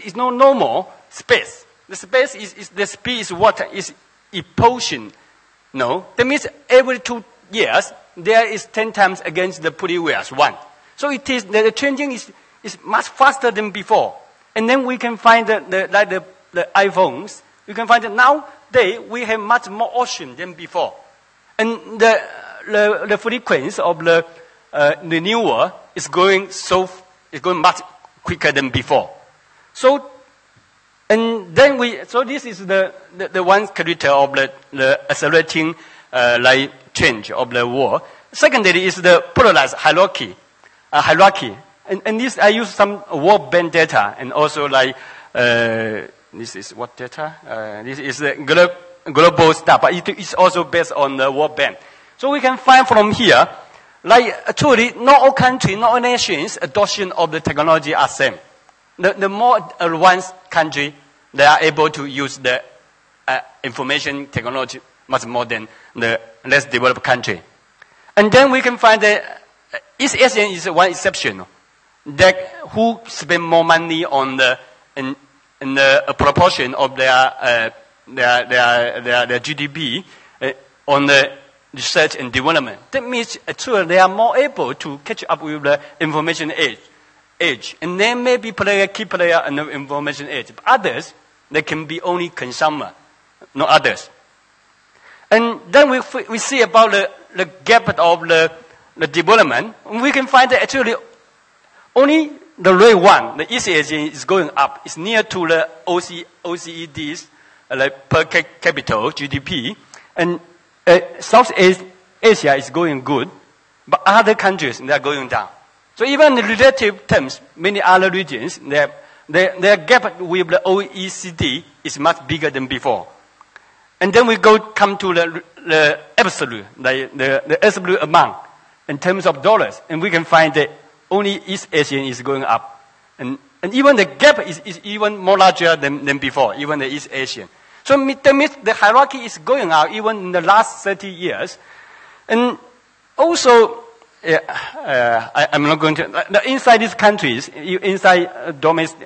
normal space. The space is the speed is what is impulsion. No, that means every 2 years there is 10 times against the previous one. So it is, the changing is much faster than before. And then we can find the iPhones, you can find that nowadays we have much more ocean than before. And the frequency of the renewal is going much quicker than before. So this is the one character of the accelerating change of the world. Secondly is the polarized hierarchy. And this I use some World Bank data and also this is what data? This is the global stuff, but it is also based on the World Bank. So we can find from here, actually, not all countries, not all nations' adoption of the technology are same. The more advanced country, they are able to use the information technology much more than the less developed country. And then we can find that East Asian is one exception. That who spend more money on in the proportion of their GDP on the research and development. That means actually they are more able to catch up with the information age. And they may be key player in the information age. But others, they can be only consumer, not others. And then we see about the gap of the development. We can find that actually only the rate one, the East Asian, is going up. It's near to the OECD's per capita GDP. And South Asia is going good, but other countries, they are going down. So even in relative terms, many other regions, their gap with the OECD is much bigger than before. And then we come to the absolute, the absolute amount in terms of dollars, and we can find that only East Asian is going up. And even the gap is even more larger than before, even the East Asian. So that means the hierarchy is going up even in the last 30 years. And also, I'm not going to, inside these countries, inside domestic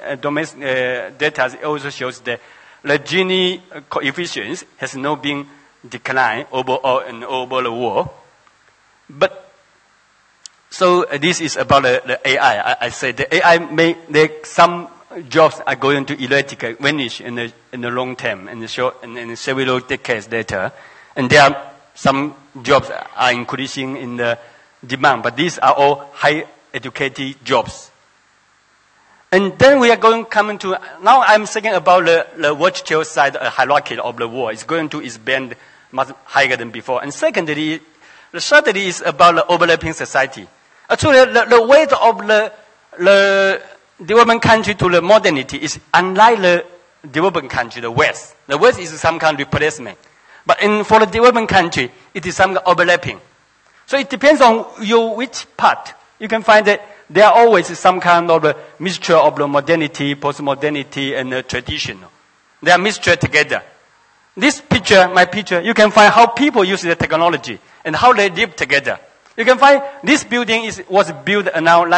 data, it also shows that the Gini coefficients has not been declined over the world. But so this is about the AI. I say the AI some jobs are going to erratically vanish in the long term, in the several decades later, and there are some jobs are increasing in the demand, but these are all high educated jobs. And then we are coming to now. I'm thinking about the vertical side hierarchy of the world. It's going to expand much higher than before. And secondly, the thirdly is about the overlapping society. Actually, the weight of the development country to the modernity is unlike the developing country, the West. The West is some kind of replacement. But for the developing country, it is some overlapping. So it depends on which part. You can find that there are always some kind of a mixture of the modernity, postmodernity, and the traditional. They are mixture together. This picture, my picture, you can find how people use the technology and how they live together. You can find this building was built around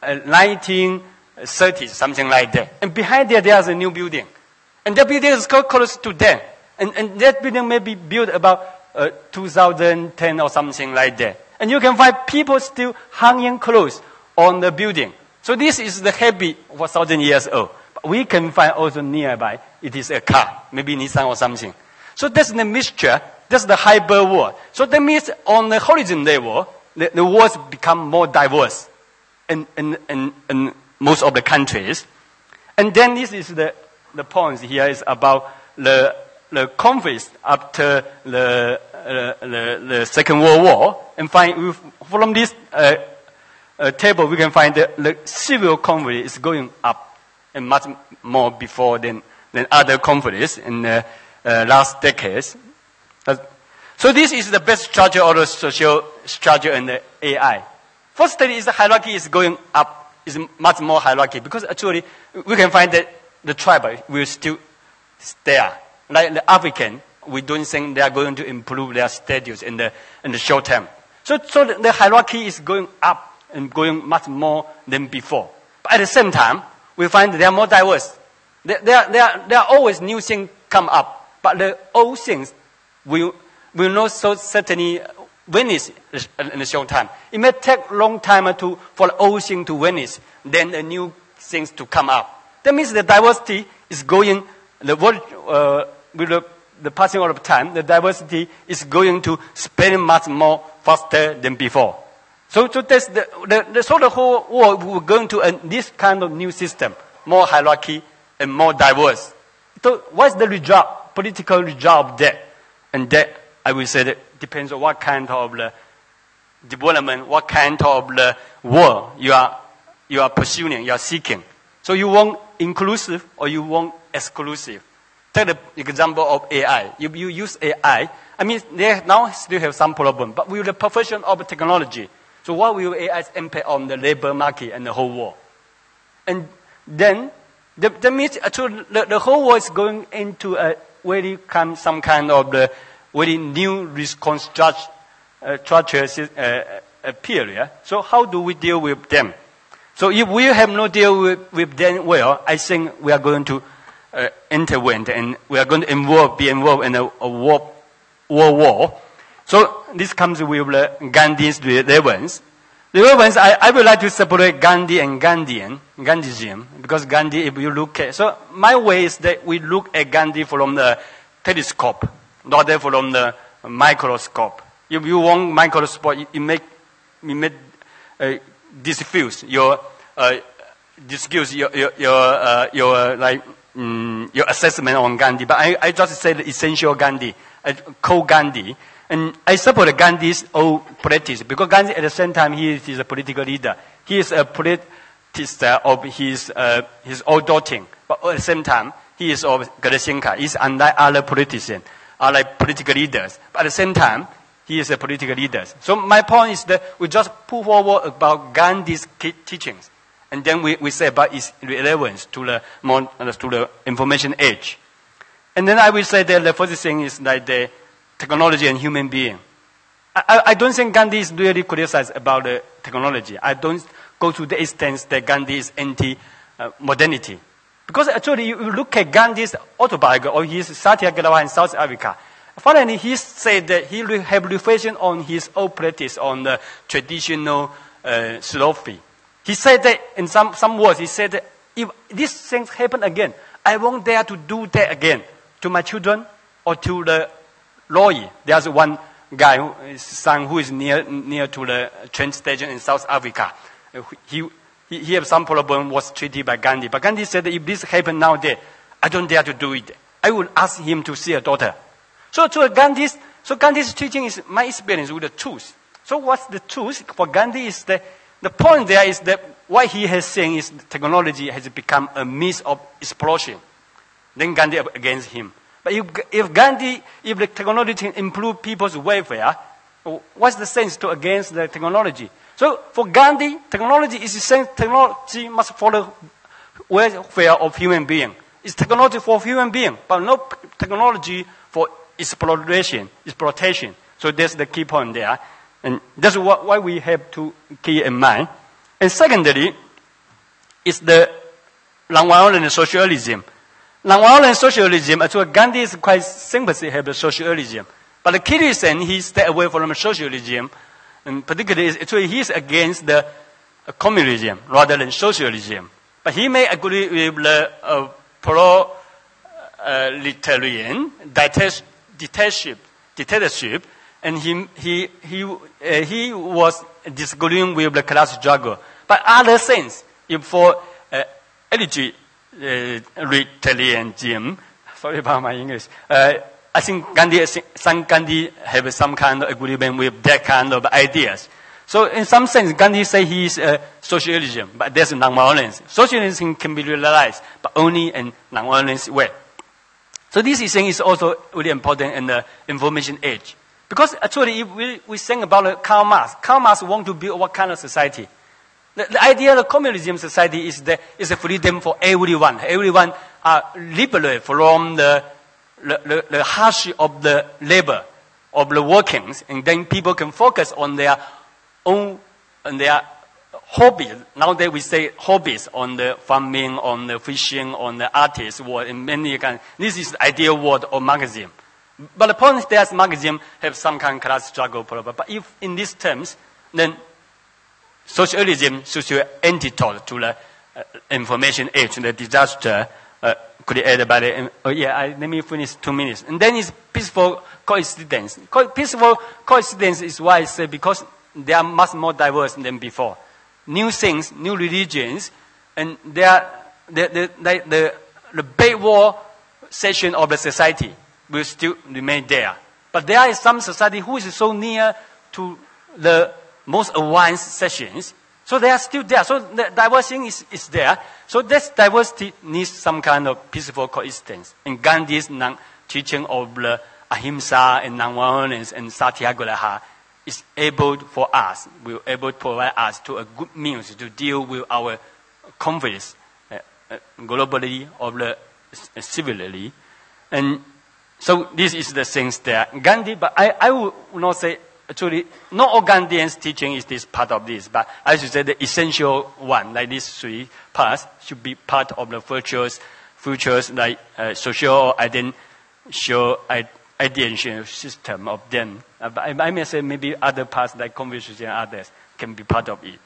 1930s, something like that. And behind there's a new building. And that building is close to them. And that building may be built about 2010 or something like that. And you can find people still hanging clothes on the building. So this is the habit of 1,000 years old. But we can find also nearby, it is a car, maybe Nissan or something. So that's the mixture. That's the hybrid world. So that means on the horizon level, the worlds become more diverse in most of the countries. And then this is the point here is about the conflicts after the Second World War. And from this table, we can find that the civil conflict is going up and much more before than other conflicts in the last decades. So this is the best structure or the social structure in the AI. Firstly, is the hierarchy is going up, is much more hierarchy, because actually we can find that the tribe will still stay. Like the African, we don't think they are going to improve their status in the short term. So the hierarchy is going up and going much more than before. But at the same time, we find they are more diverse. There are always new things come up, but the old things will not so certainly vanish in a short time. It may take a long time for the old thing to vanish, then the new things to come up. That means the diversity is going, with the passing of time, the diversity is going to spread much more faster than before. So that's the whole world we're going to this kind of new system, more hierarchy and more diverse. So what's the result, political result of that? And that, I will say, that depends on what kind of development, what kind of world you are pursuing, you are seeking. So you want inclusive or you want exclusive. Take the example of AI. If you use AI, I mean, they now still have some problem, but with the perfection of technology, so what will AI's impact on the labor market and the whole world? And then, that means the whole world is going into a very some kind of the very new reconstruction period. So how do we deal with them? So if we have no deal with them well, I think we are going to intervene and we are going to be involved in a world war. So this comes with Gandhi's relevance. The relevance, I would like to separate Gandhi and Gandhism, because Gandhi, if you look at, so my way is that we look at Gandhi from the telescope, not from the microscope. If you want microscope, it make diffuse your assessment on Gandhi. But I just say the essential Gandhi, co-Gandhi. And I support Gandhi's old practice, because Gandhi at the same time he is a political leader. He is a politician of his old doctrine, but at the same time he is of Gadasinka. He is unlike other politicians, unlike political leaders. But at the same time, he is a political leader. So my point is that we just put forward about Gandhi's teachings, and then we say about its relevance to the information age. And then I will say that the first thing is like the technology and human being. I don't think Gandhi is really criticized about the technology. I don't go to the extent that Gandhi is anti-modernity. Because actually, you look at Gandhi's autobiography or his Satyagraha in South Africa, finally he said that he have reflection on his old practice on the traditional philosophy. He said that in some words, he said that if these things happen again, I won't dare to do that again to my children or to the lawyer. There's one guy, his son, who is near to the train station in South Africa. He have some problem, was treated by Gandhi. But Gandhi said that if this happen nowadays, I don't dare to do it. I will ask him to see a daughter. So Gandhi's teaching is my experience with the truth. So what's the truth for Gandhi is that the point there is that what he has saying is technology has become a means of explosion. Then Gandhi against him. But if the technology can improve people's welfare, what's the sense to against the technology? So for Gandhi, technology is the same. Technology must follow welfare of human being. It's technology for human being, but no technology for exploitation. So that's the key point there. And that's why we have to keep in mind. And secondly, is the nonviolent socialism. Nonviolent socialism, actually Gandhi is quite sympathy have the socialism. But the key reason he stayed away from socialism, and particularly actually he is against the communism rather than socialism. But he may agree with the proletarian dictatorship, and he was disagreeing with the class struggle. But other things, if for egalitarianism, sorry about my English, I think Gandhi have some kind of agreement with that kind of ideas. So in some sense, Gandhi say he is socialism, but there's non-violence. Socialism can be realized, but only in non-violence way. So this thing is also really important in the information age. Because actually, if we think about Karl Marx want to build what kind of society? The idea of communism society is a freedom for everyone. Everyone are liberated from the hardship of the labor, of the workings, and then people can focus on their own, on their hobbies. Nowadays we say hobbies, on the farming, on the fishing, on the artist world, and many kinds. This is the ideal world of Marxism. But the point is that Marxism have some kind of class struggle problem. But if in these terms, then socialism should be antidote to the information age, the disaster created by the... let me finish 2 minutes. And then it's peaceful coexistence. Peaceful coexistence is why I say because they are much more diverse than before. New things, new religions, and they are the backward section of the society will still remain there. But there is some society who is so near to the most advanced sections, so they are still there. So the diversity is there. So this diversity needs some kind of peaceful coexistence. And Gandhi's teaching of the ahimsa and non-violence and satyagraha is will able to provide us to a good means to deal with our conflicts globally or civilly. And so this is the things there. Gandhi, but I would not say, actually, not all Gandhian's teaching is this part of this, but I should say the essential one, like these 3 parts, should be part of the futures like social ideation system of them. But I may say maybe other parts like Confucius and others can be part of it.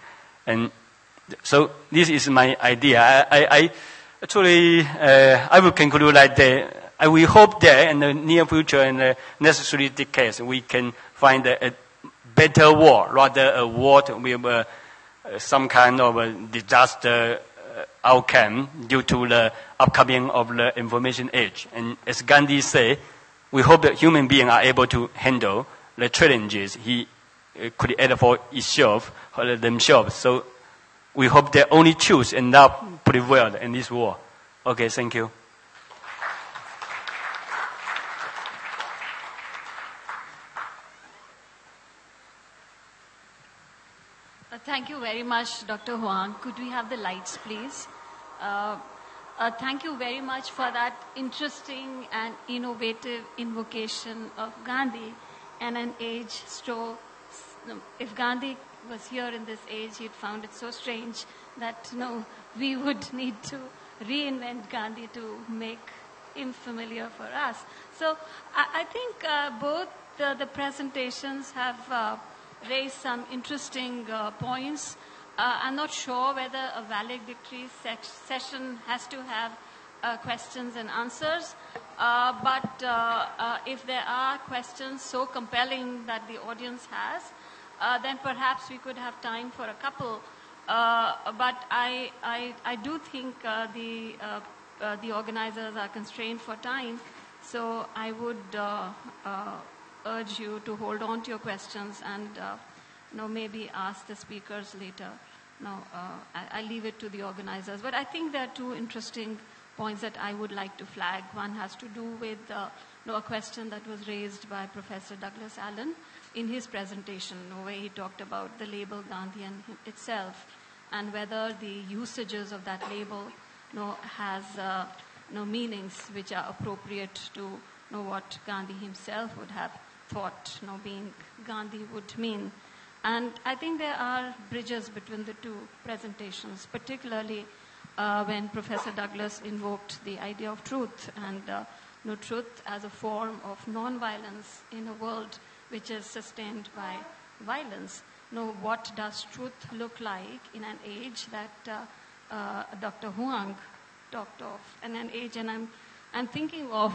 And so this is my idea. I will conclude like that. We hope that in the near future and the next 3 decades we can find a better world, rather a world with some kind of a disaster outcome due to the upcoming of the information age. And as Gandhi said, we hope that human beings are able to handle the challenges he created for himself or themselves. So we hope that only truth and love prevail in this world. Okay, thank you. Thank you very much, Dr. Huang. Could we have the lights, please? Thank you very much for that interesting and innovative invocation of Gandhi and an age so... If Gandhi was here in this age, he'd found it so strange that we would need to reinvent Gandhi to make him familiar for us. So I think both the presentations have raised some interesting points. I'm not sure whether a valedictory session has to have questions and answers, but if there are questions so compelling that the audience has, then perhaps we could have time for a couple. But I do think the organizers are constrained for time, so I would urge you to hold on to your questions and maybe ask the speakers later. I leave it to the organizers. But I think there are 2 interesting points that I would like to flag. One has to do with a question that was raised by Professor Douglas Allen in his presentation, where he talked about the label Gandhian itself and whether the usages of that label has meanings which are appropriate to what Gandhi himself would have thought being Gandhi would mean. And I think there are bridges between the 2 presentations, particularly when Professor Douglas invoked the idea of truth and truth as a form of non-violence in a world which is sustained by violence. What does truth look like in an age that Dr. Huang talked of, in an age, and I'm thinking of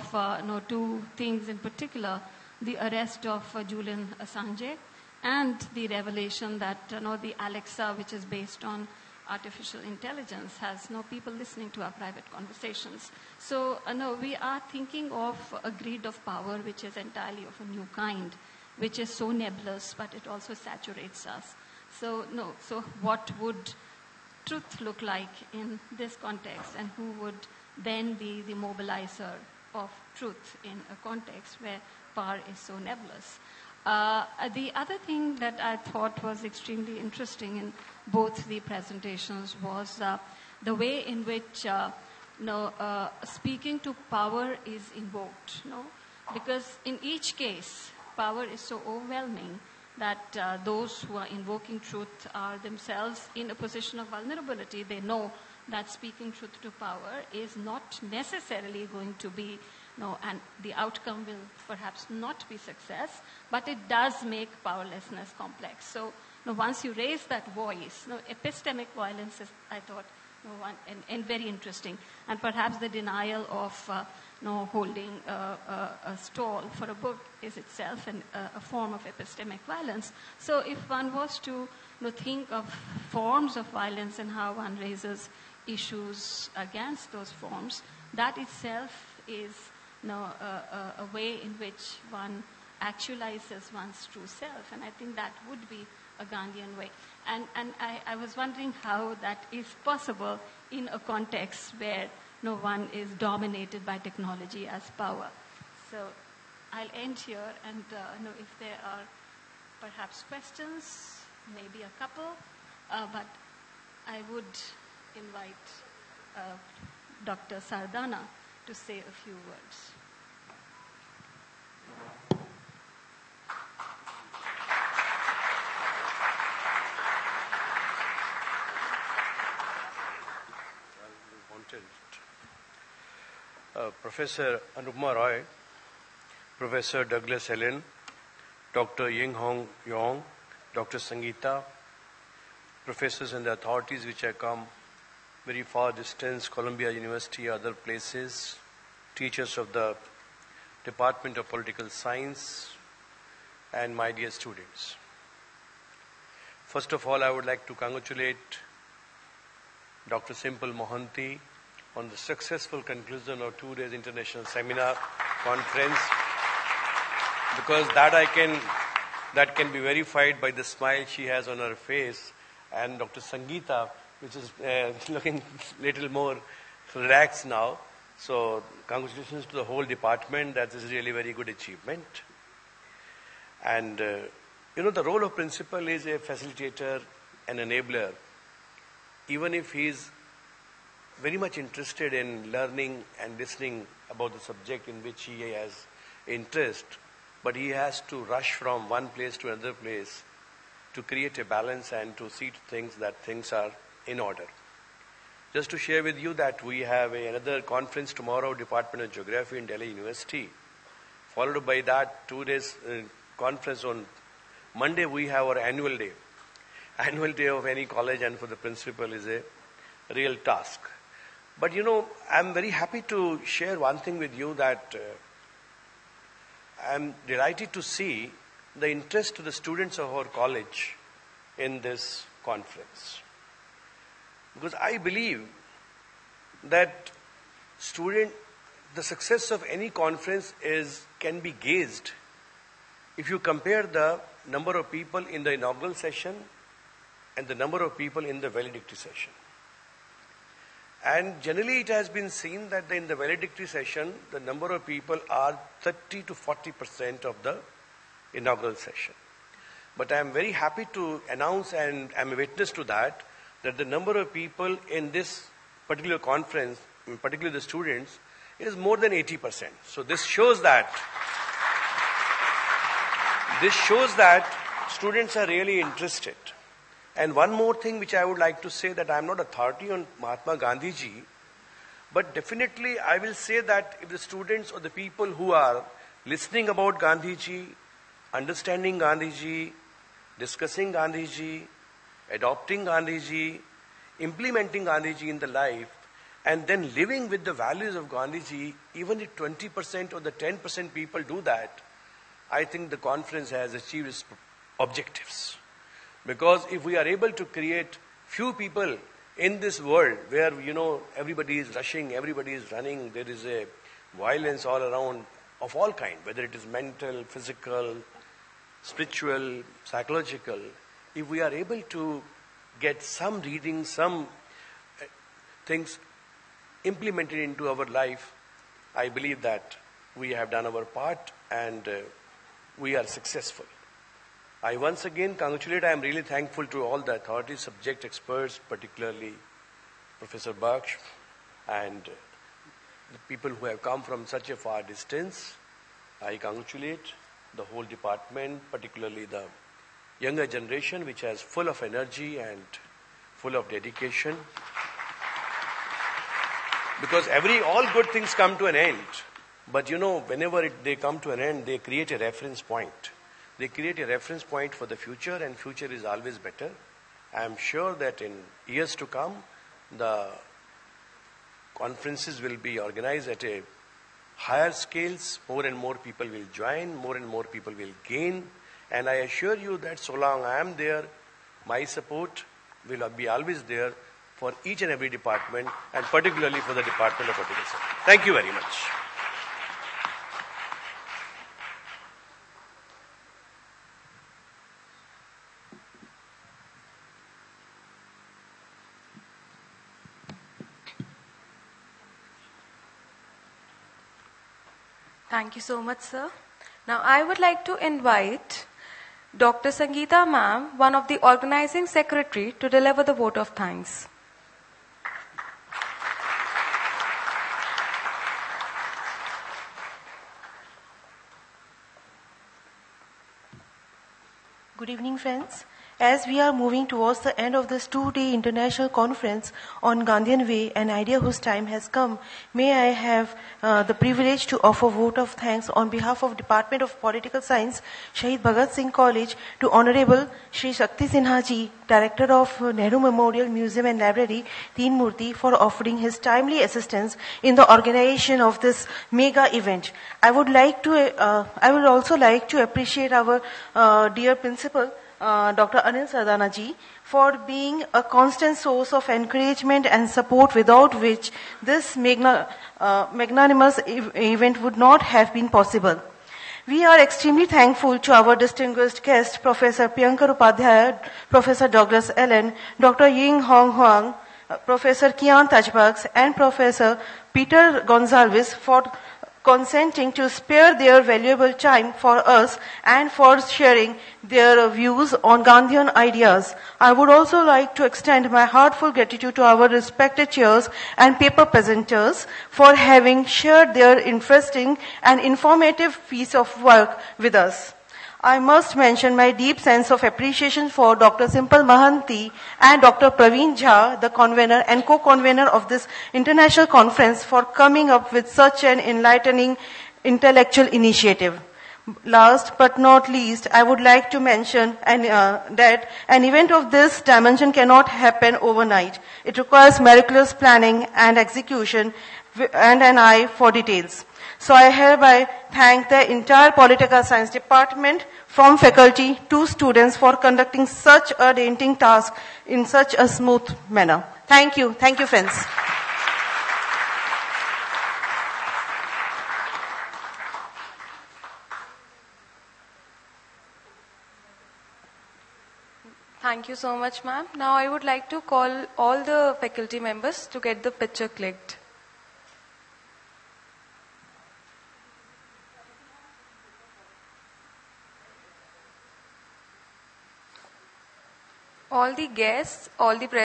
2 things in particular: the arrest of Julian Assange and the revelation that the Alexa, which is based on artificial intelligence, has people listening to our private conversations. So we are thinking of a greed of power which is entirely of a new kind, which is so nebulous, but it also saturates us. So what would truth look like in this context, and who would then be the mobilizer of truth in a context where power is so nebulous? The other thing that I thought was extremely interesting in both the presentations was the way in which speaking to power is invoked. Because in each case, power is so overwhelming that those who are invoking truth are themselves in a position of vulnerability. They know that speaking truth to power is not necessarily going to be, and the outcome will perhaps not be success, but it does make powerlessness complex. So, once you raise that voice, epistemic violence is, I thought, and very interesting. And perhaps the denial of holding a stall for a book is itself a form of epistemic violence. So if one was to think of forms of violence and how one raises issues against those forms, that itself is a way in which one actualizes one's true self. And I think that would be a Gandhian way. And I was wondering how that is possible in a context where one is dominated by technology as power. So I'll end here, and if there are perhaps questions, maybe a couple, but I would invite Dr. Sardana to say a few words. Professor Anupma Roy, Professor Douglas Helen, Dr. Ying Hong Yong, Dr. Sangeeta, professors and the authorities which have come very far distance, Columbia University, other places, teachers of the Department of Political Science, and my dear students. First of all, I would like to congratulate Dr. Simple Mohanty on the successful conclusion of 2 days international seminar conference, because that can be verified by the smile she has on her face, and Dr. Sangeeta, which is looking little more relaxed now. So congratulations to the whole department. That is really very good achievement. And the role of principal is a facilitator, an enabler. Even if he is very much interested in learning and listening about the subject in which he has interest, but he has to rush from one place to another place to create a balance and to see to things that things are in order. Just to share with you that we have another conference tomorrow, Department of Geography in Delhi University. Followed by that 2 days conference on Monday, we have our annual day. Annual day of any college and for the principal is a real task. But I'm very happy to share one thing with you, that I'm delighted to see the interest of the students of our college in this conference. Because I believe that the success of any conference can be gauged if you compare the number of people in the inaugural session and the number of people in the valedictory session. And generally it has been seen that in the valedictory session, the number of people are 30 to 40% of the inaugural session. But I am very happy to announce, and I am a witness to that the number of people in this particular conference, particularly the students, is more than 80%. So this shows that students are really interested. And one more thing which I would like to say, that I am not authority on Mahatma Gandhi ji, but definitely I will say that if the students or the people who are listening about Gandhi ji, understanding Gandhi ji, discussing Gandhi ji, adopting Gandhi ji, implementing Gandhi ji in the life, and then living with the values of Gandhi ji, even if 20% or the 10% people do that, I think the conference has achieved its objectives. Because if we are able to create few people in this world where, everybody is rushing, everybody is running, there is a violence all around of all kind, whether it is mental, physical, spiritual, psychological, if we are able to get some reading, some things implemented into our life, I believe that we have done our part and we are successful. I once again congratulate, I am really thankful to all the authorities, subject experts, particularly Professor Baksh and the people who have come from such a far distance. I congratulate the whole department, particularly the younger generation, which is full of energy and full of dedication. Because all good things come to an end. But whenever they come to an end, they create a reference point. They create a reference point for the future, and future is always better. I am sure that in years to come, the conferences will be organized at a higher scales. More and more people will join, more and more people will gain. And I assure you that so long I am there, my support will be always there for each and every department, and particularly for the Department of Political Science. Thank you very much. Thank you so much, sir. Now, I would like to invite Dr. Sangeeta ma'am, one of the organizing secretary, to deliver the vote of thanks. Good evening, friends. As we are moving towards the end of this 2-day international conference on Gandhian Way, an idea whose time has come, may I have the privilege to offer vote of thanks on behalf of Department of Political Science, Shaheed Bhagat Singh College, to Honorable Shri Shakti Sinha Ji, Director of Nehru Memorial Museum and Library, Teen Murti, for offering his timely assistance in the organization of this mega event. I would also like to appreciate our dear principal, Dr. Anil Sardana ji, for being a constant source of encouragement and support, without which this magnanimous event would not have been possible. We are extremely thankful to our distinguished guests, Professor Priyankar Upadhyaya, Professor Douglas Allen, Dr. Ying Hong Huang, Professor Kian Tajbaks, and Professor Peter Gonzalez for consenting to spare their valuable time for us and for sharing their views on Gandhian ideas. I would also like to extend my heartfelt gratitude to our respected chairs and paper presenters for having shared their interesting and informative piece of work with us. I must mention my deep sense of appreciation for Dr. Simple Mahanti and Dr. Praveen Jha, the convener and co-convener of this international conference, for coming up with such an enlightening intellectual initiative. Last but not least, I would like to mention that an event of this dimension cannot happen overnight. It requires meticulous planning and execution and an eye for details. So I hereby thank the entire Political Science Department, from faculty to students, for conducting such a daunting task in such a smooth manner. Thank you. Thank you, friends. Thank you so much, ma'am. Now I would like to call all the faculty members to get the picture clicked. All the guests, all the